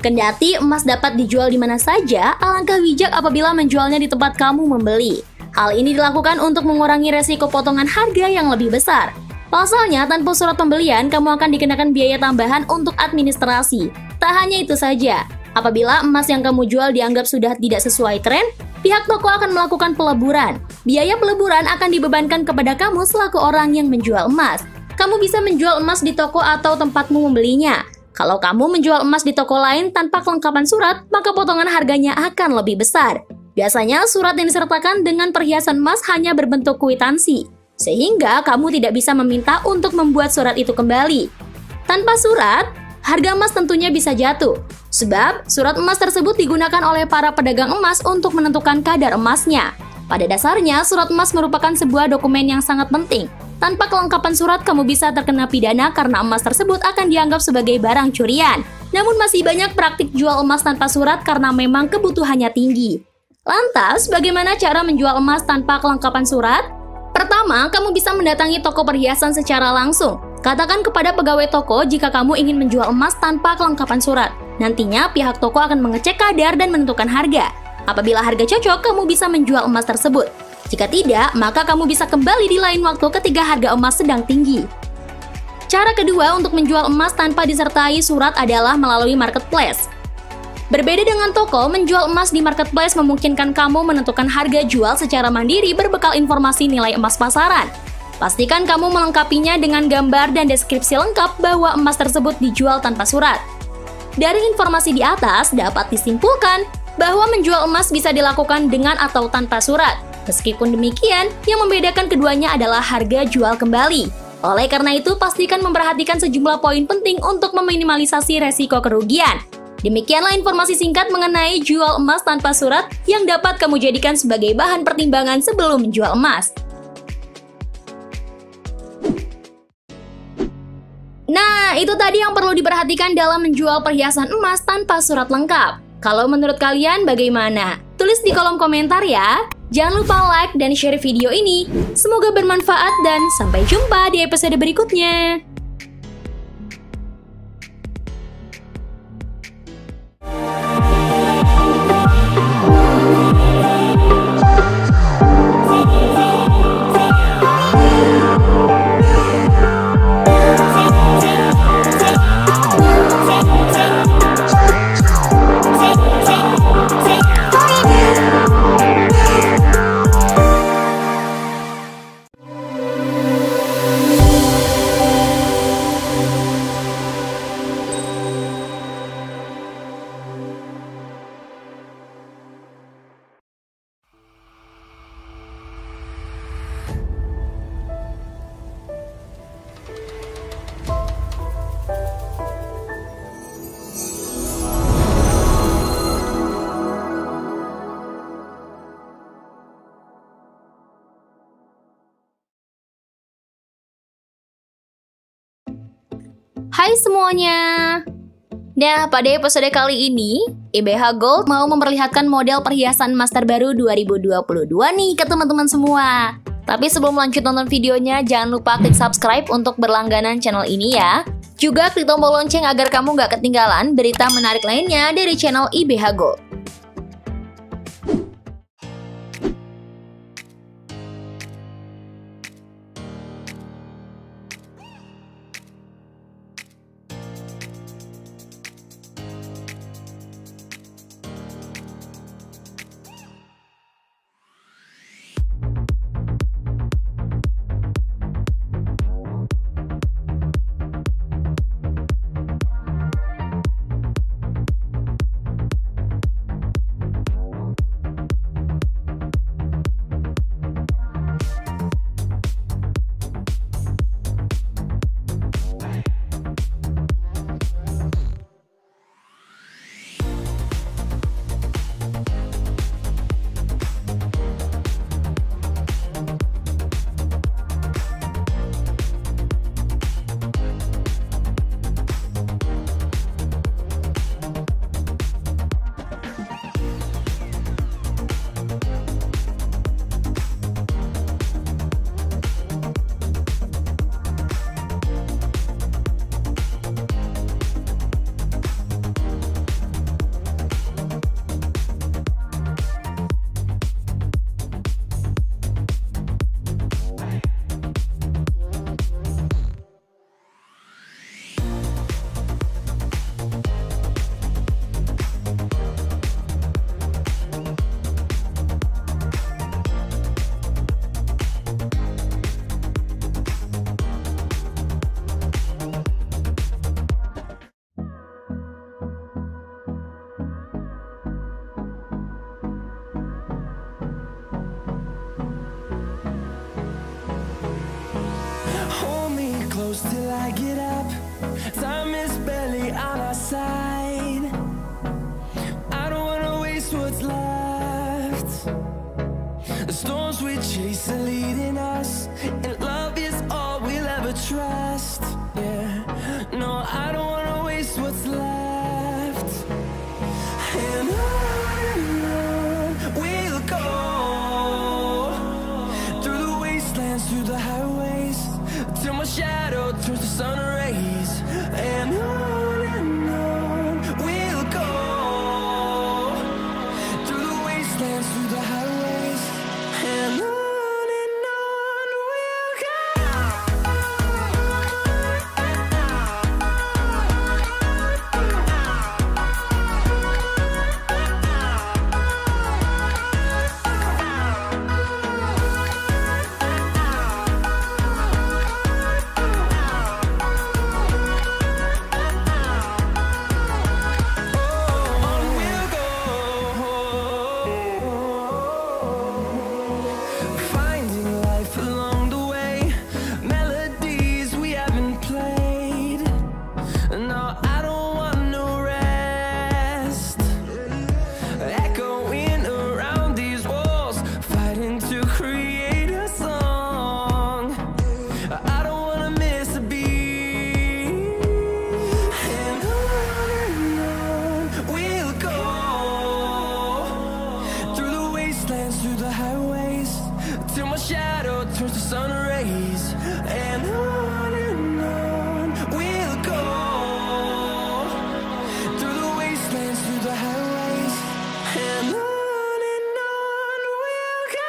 Kendati emas dapat dijual di mana saja, alangkah bijak apabila menjualnya di tempat kamu membeli. Hal ini dilakukan untuk mengurangi resiko potongan harga yang lebih besar. Pasalnya, tanpa surat pembelian, kamu akan dikenakan biaya tambahan untuk administrasi. Tak hanya itu saja, apabila emas yang kamu jual dianggap sudah tidak sesuai tren, pihak toko akan melakukan peleburan. Biaya peleburan akan dibebankan kepada kamu selaku orang yang menjual emas. Kamu bisa menjual emas di toko atau tempatmu membelinya. Kalau kamu menjual emas di toko lain tanpa kelengkapan surat, maka potongan harganya akan lebih besar. Biasanya surat yang disertakan dengan perhiasan emas hanya berbentuk kwitansi, sehingga kamu tidak bisa meminta untuk membuat surat itu kembali. Tanpa surat, harga emas tentunya bisa jatuh, sebab surat emas tersebut digunakan oleh para pedagang emas untuk menentukan kadar emasnya. Pada dasarnya, surat emas merupakan sebuah dokumen yang sangat penting. Tanpa kelengkapan surat, kamu bisa terkena pidana karena emas tersebut akan dianggap sebagai barang curian. Namun masih banyak praktik jual emas tanpa surat karena memang kebutuhannya tinggi. Lantas, bagaimana cara menjual emas tanpa kelengkapan surat? Pertama, kamu bisa mendatangi toko perhiasan secara langsung. Katakan kepada pegawai toko jika kamu ingin menjual emas tanpa kelengkapan surat. Nantinya, pihak toko akan mengecek kadar dan menentukan harga. Apabila harga cocok, kamu bisa menjual emas tersebut. Jika tidak, maka kamu bisa kembali di lain waktu ketika harga emas sedang tinggi. Cara kedua untuk menjual emas tanpa disertai surat adalah melalui marketplace. Berbeda dengan toko, menjual emas di marketplace memungkinkan kamu menentukan harga jual secara mandiri berbekal informasi nilai emas pasaran. Pastikan kamu melengkapinya dengan gambar dan deskripsi lengkap bahwa emas tersebut dijual tanpa surat. Dari informasi di atas dapat disimpulkan bahwa menjual emas bisa dilakukan dengan atau tanpa surat. Meskipun demikian, yang membedakan keduanya adalah harga jual kembali. Oleh karena itu, pastikan memperhatikan sejumlah poin penting untuk meminimalisasi resiko kerugian. Demikianlah informasi singkat mengenai jual emas tanpa surat yang dapat kamu jadikan sebagai bahan pertimbangan sebelum menjual emas. Nah, itu tadi yang perlu diperhatikan dalam menjual perhiasan emas tanpa surat lengkap. Kalau menurut kalian bagaimana? Tulis di kolom komentar ya. Jangan lupa like dan share video ini. Semoga bermanfaat dan sampai jumpa di episode berikutnya. Hai semuanya! Nah, pada episode kali ini, IBH Gold mau memperlihatkan model perhiasan emas terbaru 2022 nih ke teman-teman semua. Tapi sebelum lanjut nonton videonya, jangan lupa klik subscribe untuk berlangganan channel ini ya. Juga klik tombol lonceng agar kamu nggak ketinggalan berita menarik lainnya dari channel IBH Gold. Till I get up, time is barely on our side. I don't wanna waste what's left. The storms we chase are leading us, and love is all we'll ever trust. Yeah, no, I don't wanna waste what's left. And on we'll go, through the wastelands, through the highways, till my shadow turns to sun rays. And on we'll go, through the wastelands, through the highways. And on we'll go. rays, and on we'll go, through the wastelands, through the highways, and on we'll go.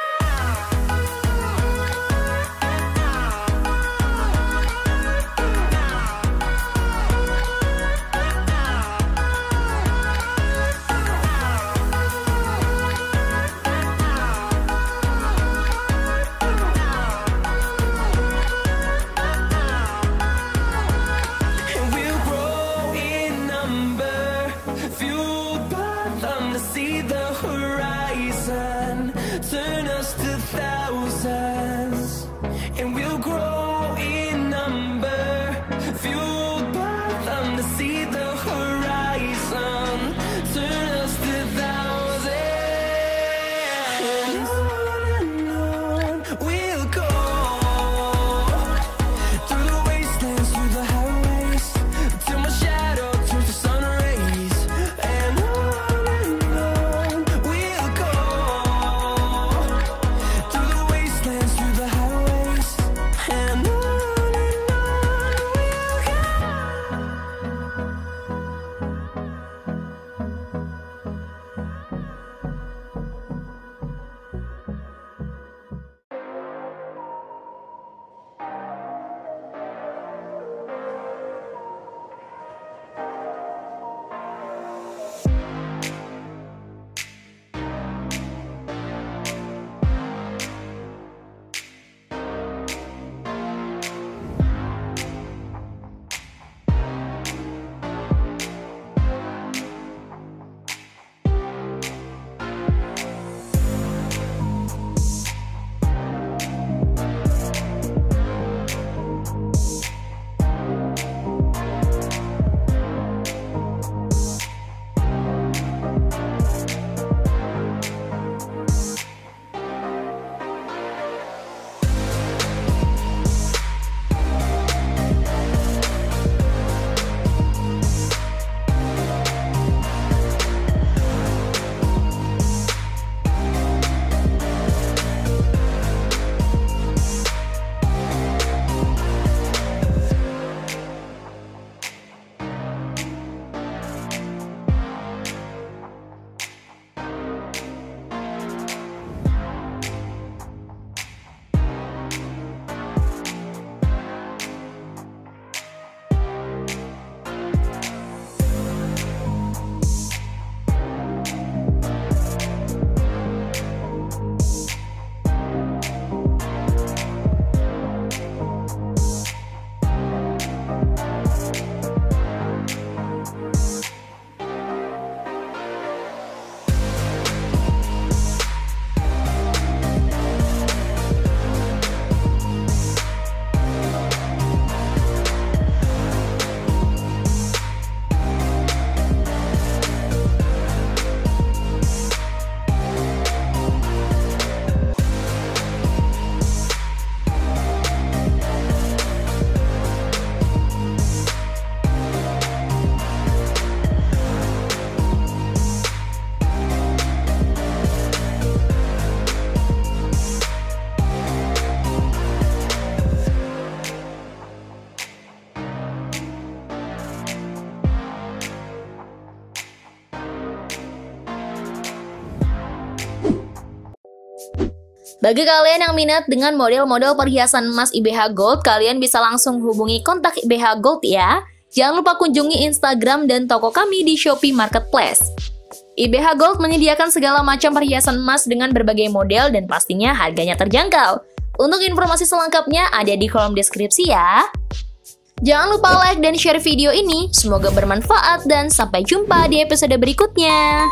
And we'll grow in number, fueled by them to see the horizon, turn us to thousands. And we'll grow in number, fueled by them to see the horizon, turn us to thousands. And on we'll go, through the wastelands, through the highways, till my shadow turns to sun rays. And on we'll go, through the wastelands, through the highways, and on we'll go. Bagi kalian yang minat dengan model-model perhiasan emas IBH Gold, kalian bisa langsung hubungi kontak IBH Gold ya. Jangan lupa kunjungi Instagram dan toko kami di Shopee Marketplace. IBH Gold menyediakan segala macam perhiasan emas dengan berbagai model dan pastinya harganya terjangkau. Untuk informasi selengkapnya ada di kolom deskripsi ya. Jangan lupa like dan share video ini, semoga bermanfaat dan sampai jumpa di episode berikutnya.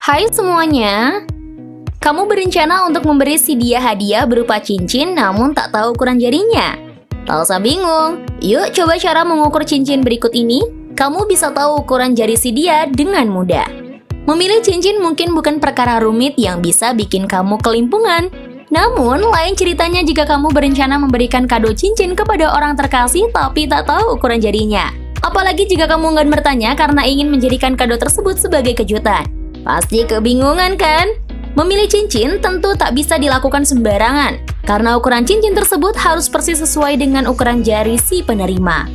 Hai semuanya, kamu berencana untuk memberi si dia hadiah berupa cincin namun tak tahu ukuran jarinya? Tak usah bingung, yuk coba cara mengukur cincin berikut ini. Kamu bisa tahu ukuran jari si dia dengan mudah. Memilih cincin mungkin bukan perkara rumit yang bisa bikin kamu kelimpungan. Namun, lain ceritanya jika kamu berencana memberikan kado cincin kepada orang terkasih tapi tak tahu ukuran jarinya. Apalagi jika kamu enggan bertanya karena ingin menjadikan kado tersebut sebagai kejutan. Pasti kebingungan kan? Memilih cincin tentu tak bisa dilakukan sembarangan, karena ukuran cincin tersebut harus persis sesuai dengan ukuran jari si penerima.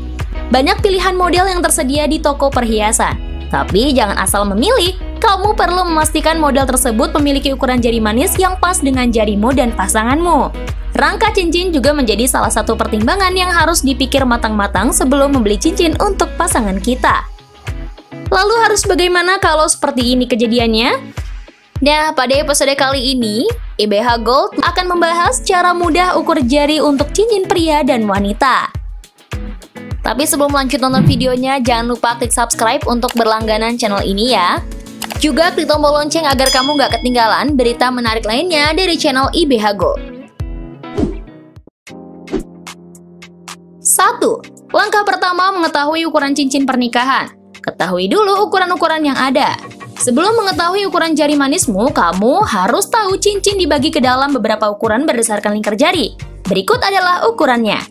Banyak pilihan model yang tersedia di toko perhiasan, tapi jangan asal memilih. Kamu perlu memastikan model tersebut memiliki ukuran jari manis yang pas dengan jarimu dan pasanganmu. Rangka cincin juga menjadi salah satu pertimbangan yang harus dipikir matang-matang sebelum membeli cincin untuk pasangan kita. Lalu harus bagaimana kalau seperti ini kejadiannya? Nah, pada episode kali ini, IBH Gold akan membahas cara mudah ukur jari untuk cincin pria dan wanita. Tapi sebelum lanjut nonton videonya, jangan lupa klik subscribe untuk berlangganan channel ini ya. Juga klik tombol lonceng agar kamu gak ketinggalan berita menarik lainnya dari channel IBH Gold. 1. Langkah pertama mengetahui ukuran cincin pernikahan. Ketahui dulu ukuran-ukuran yang ada. Sebelum mengetahui ukuran jari manismu, kamu harus tahu cincin dibagi ke dalam beberapa ukuran berdasarkan lingkar jari. Berikut adalah ukurannya.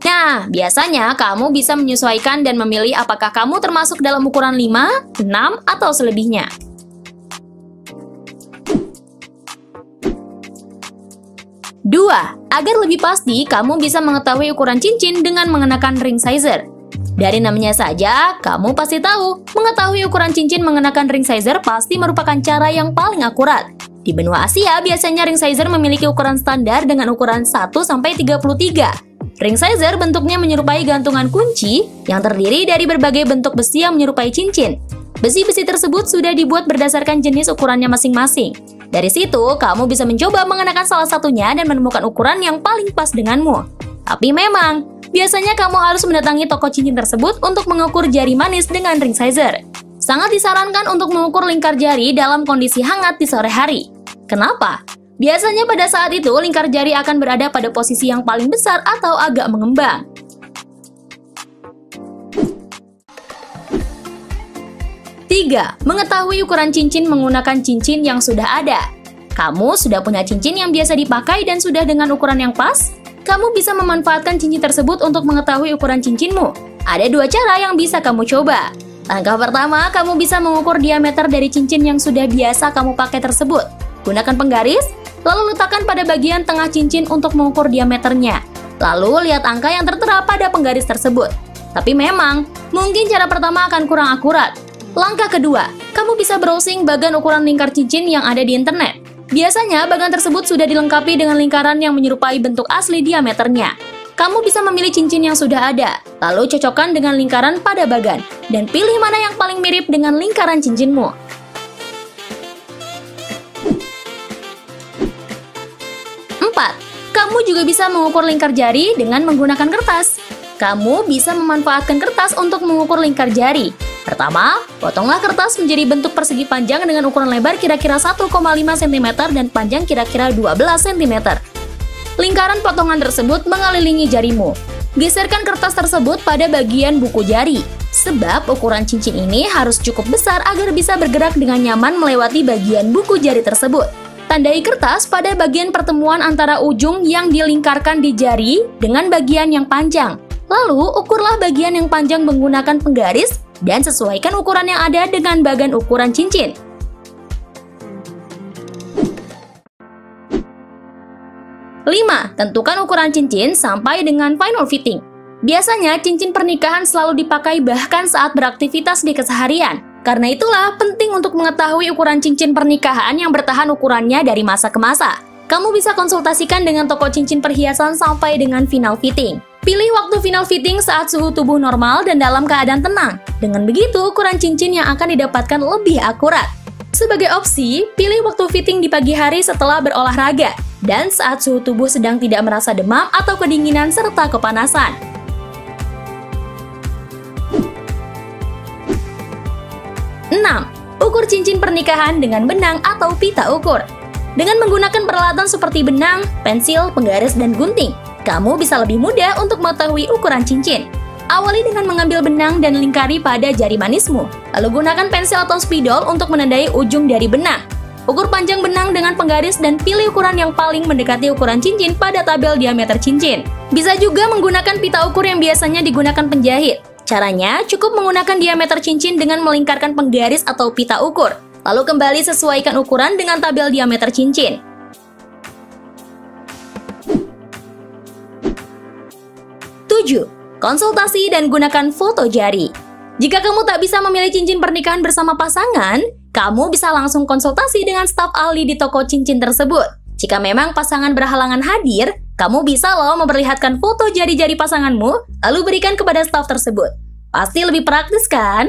Nah, biasanya kamu bisa menyesuaikan dan memilih apakah kamu termasuk dalam ukuran 5, 6, atau selebihnya. 2. Agar lebih pasti, kamu bisa mengetahui ukuran cincin dengan mengenakan ring sizer. Dari namanya saja, kamu pasti tahu, mengetahui ukuran cincin mengenakan ring sizer pasti merupakan cara yang paling akurat. Di benua Asia, biasanya ring sizer memiliki ukuran standar dengan ukuran 1-33. Ring sizer bentuknya menyerupai gantungan kunci yang terdiri dari berbagai bentuk besi yang menyerupai cincin. Besi-besi tersebut sudah dibuat berdasarkan jenis ukurannya masing-masing. Dari situ, kamu bisa mencoba mengenakan salah satunya dan menemukan ukuran yang paling pas denganmu. Tapi memang, biasanya kamu harus mendatangi toko cincin tersebut untuk mengukur jari manis dengan ring sizer. Sangat disarankan untuk mengukur lingkar jari dalam kondisi hangat di sore hari. Kenapa? Biasanya pada saat itu, lingkar jari akan berada pada posisi yang paling besar atau agak mengembang. 3. Mengetahui ukuran cincin menggunakan cincin yang sudah ada. Kamu sudah punya cincin yang biasa dipakai dan sudah dengan ukuran yang pas? Kamu bisa memanfaatkan cincin tersebut untuk mengetahui ukuran cincinmu. Ada 2 cara yang bisa kamu coba. Langkah pertama, kamu bisa mengukur diameter dari cincin yang sudah biasa kamu pakai tersebut. Gunakan penggaris, lalu letakkan pada bagian tengah cincin untuk mengukur diameternya. Lalu lihat angka yang tertera pada penggaris tersebut. Tapi memang, mungkin cara pertama akan kurang akurat. Langkah kedua, kamu bisa browsing bagan ukuran lingkar cincin yang ada di internet. Biasanya, bagan tersebut sudah dilengkapi dengan lingkaran yang menyerupai bentuk asli diameternya. Kamu bisa memilih cincin yang sudah ada, lalu cocokkan dengan lingkaran pada bagan, dan pilih mana yang paling mirip dengan lingkaran cincinmu. 4. Kamu juga bisa mengukur lingkar jari dengan menggunakan kertas. Kamu bisa memanfaatkan kertas untuk mengukur lingkar jari. Pertama, potonglah kertas menjadi bentuk persegi panjang dengan ukuran lebar kira-kira 1,5 cm dan panjang kira-kira 12 cm. Lingkaran potongan tersebut mengelilingi jarimu. Geserkan kertas tersebut pada bagian buku jari. Sebab ukuran cincin ini harus cukup besar agar bisa bergerak dengan nyaman melewati bagian buku jari tersebut. Tandai kertas pada bagian pertemuan antara ujung yang dilingkarkan di jari dengan bagian yang panjang. Lalu, ukurlah bagian yang panjang menggunakan penggaris dan sesuaikan ukuran yang ada dengan bagan ukuran cincin. 5. Tentukan ukuran cincin sampai dengan final fitting. Biasanya, cincin pernikahan selalu dipakai bahkan saat beraktivitas di keseharian. Karena itulah, penting untuk mengetahui ukuran cincin pernikahan yang bertahan ukurannya dari masa ke masa. Kamu bisa konsultasikan dengan toko cincin perhiasan sampai dengan final fitting. Pilih waktu final fitting saat suhu tubuh normal dan dalam keadaan tenang. Dengan begitu, ukuran cincin yang akan didapatkan lebih akurat. Sebagai opsi, pilih waktu fitting di pagi hari setelah berolahraga dan saat suhu tubuh sedang tidak merasa demam atau kedinginan serta kepanasan. 6. Ukur cincin pernikahan dengan benang atau pita ukur. Dengan menggunakan peralatan seperti benang, pensil, penggaris, dan gunting, kamu bisa lebih mudah untuk mengetahui ukuran cincin. Awali dengan mengambil benang dan lingkari pada jari manismu. Lalu gunakan pensil atau spidol untuk menandai ujung dari benang. Ukur panjang benang dengan penggaris dan pilih ukuran yang paling mendekati ukuran cincin pada tabel diameter cincin. Bisa juga menggunakan pita ukur yang biasanya digunakan penjahit. Caranya, cukup menggunakan diameter cincin dengan melingkarkan penggaris atau pita ukur. Lalu kembali sesuaikan ukuran dengan tabel diameter cincin. 7. Konsultasi dan gunakan foto jari. Jika kamu tak bisa memilih cincin pernikahan bersama pasangan, kamu bisa langsung konsultasi dengan staf ahli di toko cincin tersebut. Jika memang pasangan berhalangan hadir, kamu bisa loh memperlihatkan foto jari-jari pasanganmu, lalu berikan kepada staf tersebut. Pasti lebih praktis kan?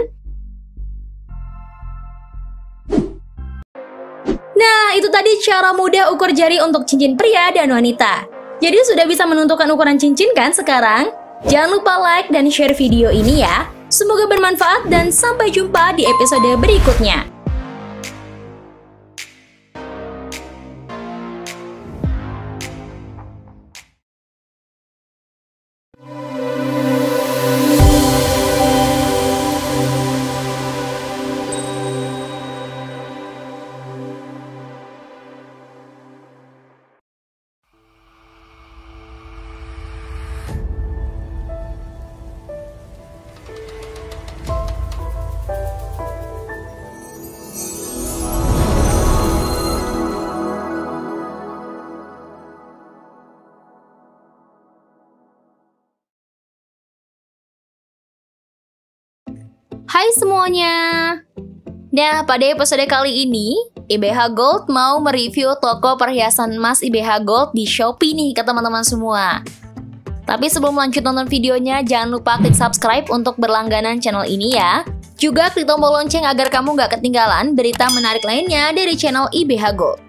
Nah, itu tadi cara mudah ukur jari untuk cincin pria dan wanita. Jadi sudah bisa menentukan ukuran cincin kan sekarang? Jangan lupa like dan share video ini ya. Semoga bermanfaat dan sampai jumpa di episode berikutnya. Hai semuanya. Nah, pada episode kali ini, IBH Gold mau mereview toko perhiasan emas IBH Gold di Shopee nih ke teman-teman semua. Tapi sebelum lanjut nonton videonya, jangan lupa klik subscribe untuk berlangganan channel ini ya. Juga klik tombol lonceng agar kamu gak ketinggalan berita menarik lainnya dari channel IBH Gold.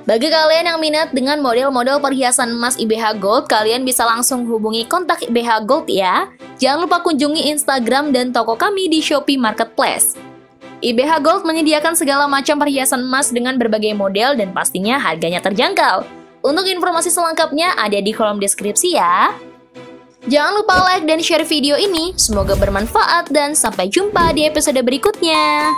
Bagi kalian yang minat dengan model-model perhiasan emas IBH Gold, kalian bisa langsung hubungi kontak IBH Gold ya. Jangan lupa kunjungi Instagram dan toko kami di Shopee Marketplace. IBH Gold menyediakan segala macam perhiasan emas dengan berbagai model dan pastinya harganya terjangkau. Untuk informasi selengkapnya ada di kolom deskripsi ya. Jangan lupa like dan share video ini, semoga bermanfaat dan sampai jumpa di episode berikutnya.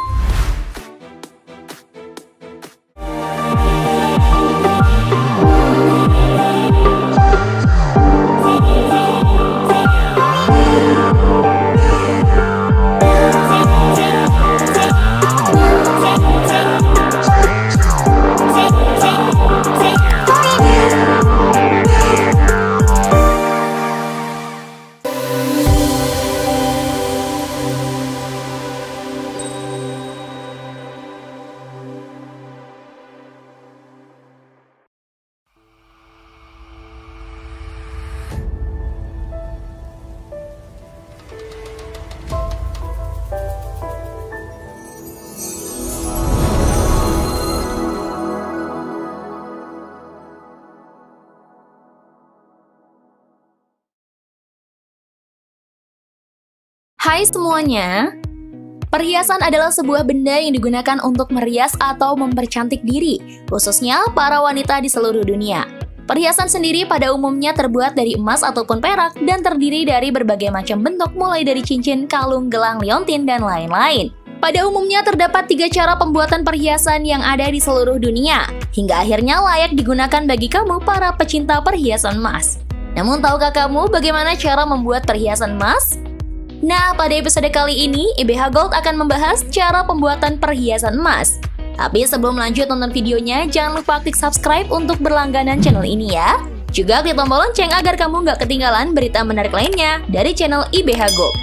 Hai semuanya, perhiasan adalah sebuah benda yang digunakan untuk merias atau mempercantik diri, khususnya para wanita di seluruh dunia. Perhiasan sendiri pada umumnya terbuat dari emas ataupun perak dan terdiri dari berbagai macam bentuk mulai dari cincin, kalung, gelang, liontin, dan lain-lain. Pada umumnya terdapat 3 cara pembuatan perhiasan yang ada di seluruh dunia, hingga akhirnya layak digunakan bagi kamu para pecinta perhiasan emas. Namun tahukah kamu bagaimana cara membuat perhiasan emas? Nah, pada episode kali ini, IBH Gold akan membahas cara pembuatan perhiasan emas. Tapi sebelum lanjut nonton videonya, jangan lupa klik subscribe untuk berlangganan channel ini ya. Juga klik tombol lonceng agar kamu nggak ketinggalan berita menarik lainnya dari channel IBH Gold.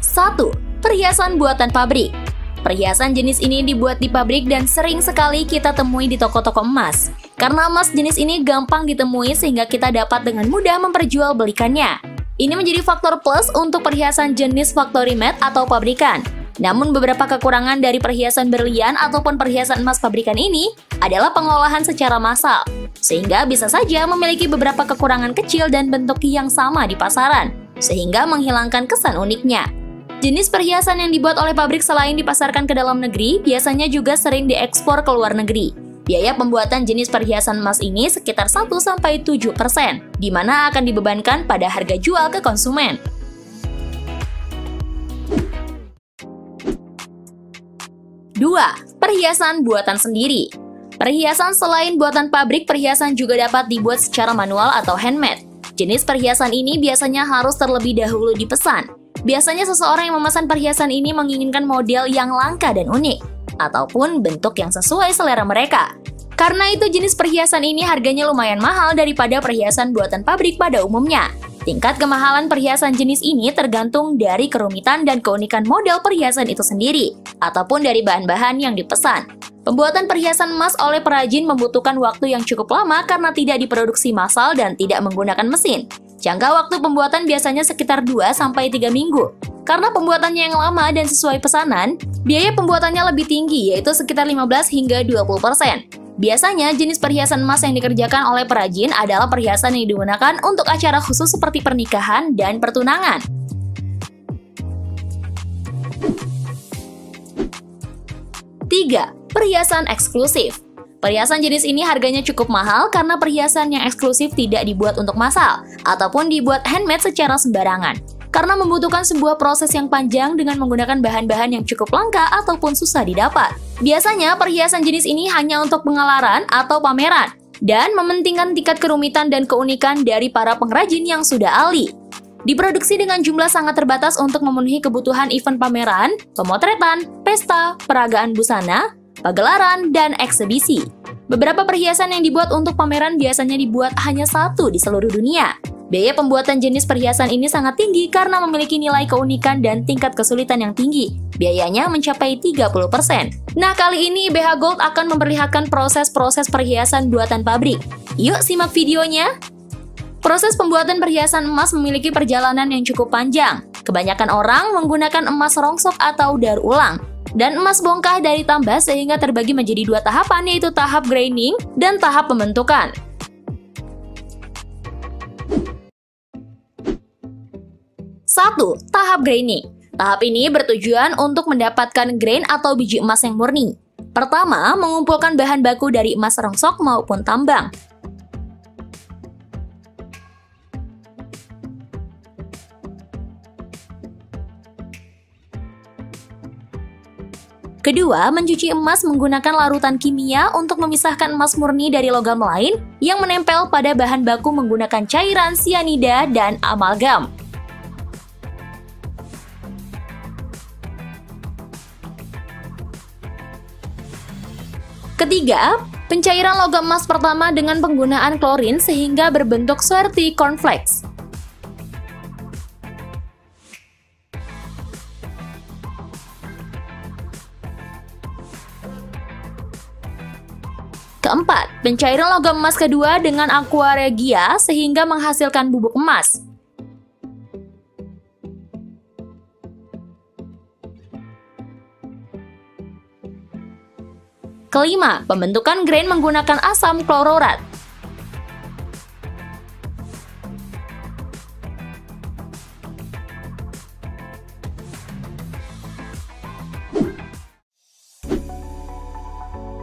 1. Perhiasan buatan pabrik. Perhiasan jenis ini dibuat di pabrik dan sering sekali kita temui di toko-toko emas. Karena emas jenis ini gampang ditemui sehingga kita dapat dengan mudah memperjualbelikannya. Ini menjadi faktor plus untuk perhiasan jenis factory made atau pabrikan. Namun beberapa kekurangan dari perhiasan berlian ataupun perhiasan emas pabrikan ini adalah pengolahan secara massal, sehingga bisa saja memiliki beberapa kekurangan kecil dan bentuk yang sama di pasaran, sehingga menghilangkan kesan uniknya. Jenis perhiasan yang dibuat oleh pabrik selain dipasarkan ke dalam negeri, biasanya juga sering diekspor ke luar negeri. Biaya pembuatan jenis perhiasan emas ini sekitar 1-7%, di mana akan dibebankan pada harga jual ke konsumen. 2. Perhiasan buatan sendiri. Perhiasan selain buatan pabrik, perhiasan juga dapat dibuat secara manual atau handmade. Jenis perhiasan ini biasanya harus terlebih dahulu dipesan. Biasanya seseorang yang memesan perhiasan ini menginginkan model yang langka dan unik, ataupun bentuk yang sesuai selera mereka. Karena itu jenis perhiasan ini harganya lumayan mahal daripada perhiasan buatan pabrik pada umumnya. Tingkat kemahalan perhiasan jenis ini tergantung dari kerumitan dan keunikan model perhiasan itu sendiri, ataupun dari bahan-bahan yang dipesan. Pembuatan perhiasan emas oleh perajin membutuhkan waktu yang cukup lama karena tidak diproduksi massal dan tidak menggunakan mesin. Jangka waktu pembuatan biasanya sekitar 2-3 minggu. Karena pembuatannya yang lama dan sesuai pesanan, biaya pembuatannya lebih tinggi yaitu sekitar 15-20%. Biasanya jenis perhiasan emas yang dikerjakan oleh perajin adalah perhiasan yang digunakan untuk acara khusus seperti pernikahan dan pertunangan. 3. Perhiasan eksklusif. Perhiasan jenis ini harganya cukup mahal karena perhiasan yang eksklusif tidak dibuat untuk massal ataupun dibuat handmade secara sembarangan. Karena membutuhkan sebuah proses yang panjang dengan menggunakan bahan-bahan yang cukup langka ataupun susah didapat. Biasanya perhiasan jenis ini hanya untuk pengelaran atau pameran dan mementingkan tingkat kerumitan dan keunikan dari para pengrajin yang sudah ahli. Diproduksi dengan jumlah sangat terbatas untuk memenuhi kebutuhan event pameran, pemotretan, pesta, peragaan busana, pagelaran, dan eksebisi. Beberapa perhiasan yang dibuat untuk pameran biasanya dibuat hanya 1 di seluruh dunia. Biaya pembuatan jenis perhiasan ini sangat tinggi karena memiliki nilai keunikan dan tingkat kesulitan yang tinggi. Biayanya mencapai 30%. Nah, kali ini IBH Gold akan memperlihatkan proses-proses perhiasan buatan pabrik. Yuk simak videonya! Proses pembuatan perhiasan emas memiliki perjalanan yang cukup panjang. Kebanyakan orang menggunakan emas rongsok atau daur ulang. dan emas bongkah dari tambah sehingga terbagi menjadi dua tahapan, yaitu tahap graining dan tahap pembentukan. Satu, tahap graining. Tahap ini bertujuan untuk mendapatkan grain atau biji emas yang murni. Pertama, mengumpulkan bahan baku dari emas rongsok maupun tambang. Kedua, mencuci emas menggunakan larutan kimia untuk memisahkan emas murni dari logam lain yang menempel pada bahan baku menggunakan cairan sianida dan amalgam. Ketiga, pencairan logam emas pertama dengan penggunaan klorin sehingga berbentuk Swarty cornflakes. Keempat, pencairan logam emas kedua dengan aqua regia sehingga menghasilkan bubuk emas. Kelima, pembentukan grain menggunakan asam klororat.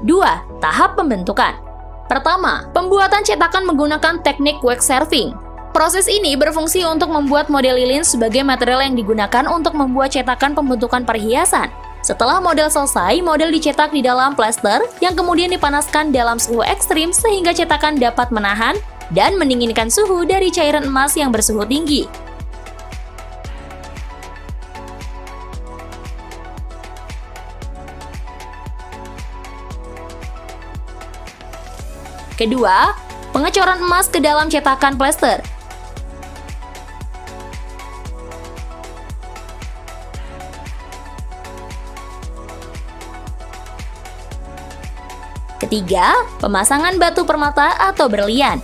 Dua, tahap pembentukan. Pertama, pembuatan cetakan menggunakan teknik wax serving. Proses ini berfungsi untuk membuat model lilin sebagai material yang digunakan untuk membuat cetakan pembentukan perhiasan. Setelah model selesai, model dicetak di dalam plaster yang kemudian dipanaskan dalam suhu ekstrim sehingga cetakan dapat menahan dan mendinginkan suhu dari cairan emas yang bersuhu tinggi. Kedua, pengecoran emas ke dalam cetakan plaster. Ketiga, pemasangan batu permata atau berlian.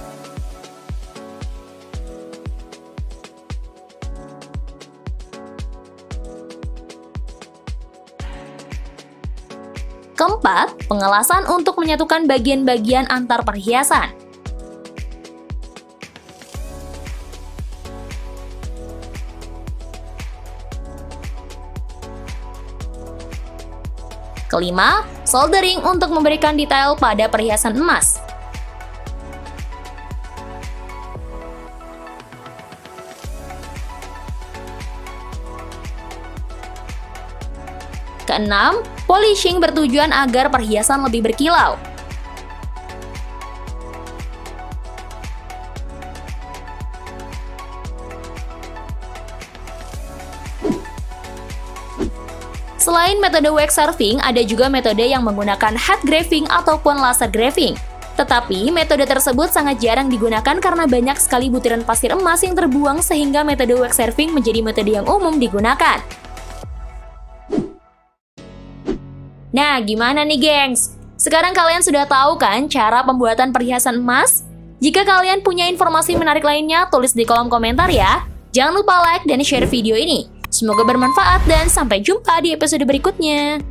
Keempat, pengelasan untuk menyatukan bagian-bagian antar perhiasan. Kelima, soldering untuk memberikan detail pada perhiasan emas. Keenam, polishing bertujuan agar perhiasan lebih berkilau. Selain metode wax serving, ada juga metode yang menggunakan hot graving ataupun laser graving. Tetapi, metode tersebut sangat jarang digunakan karena banyak sekali butiran pasir emas yang terbuang sehingga metode wax serving menjadi metode yang umum digunakan. Nah, gimana nih gengs? Sekarang kalian sudah tahu kan cara pembuatan perhiasan emas? Jika kalian punya informasi menarik lainnya, tulis di kolom komentar ya. Jangan lupa like dan share video ini. Semoga bermanfaat dan sampai jumpa di episode berikutnya.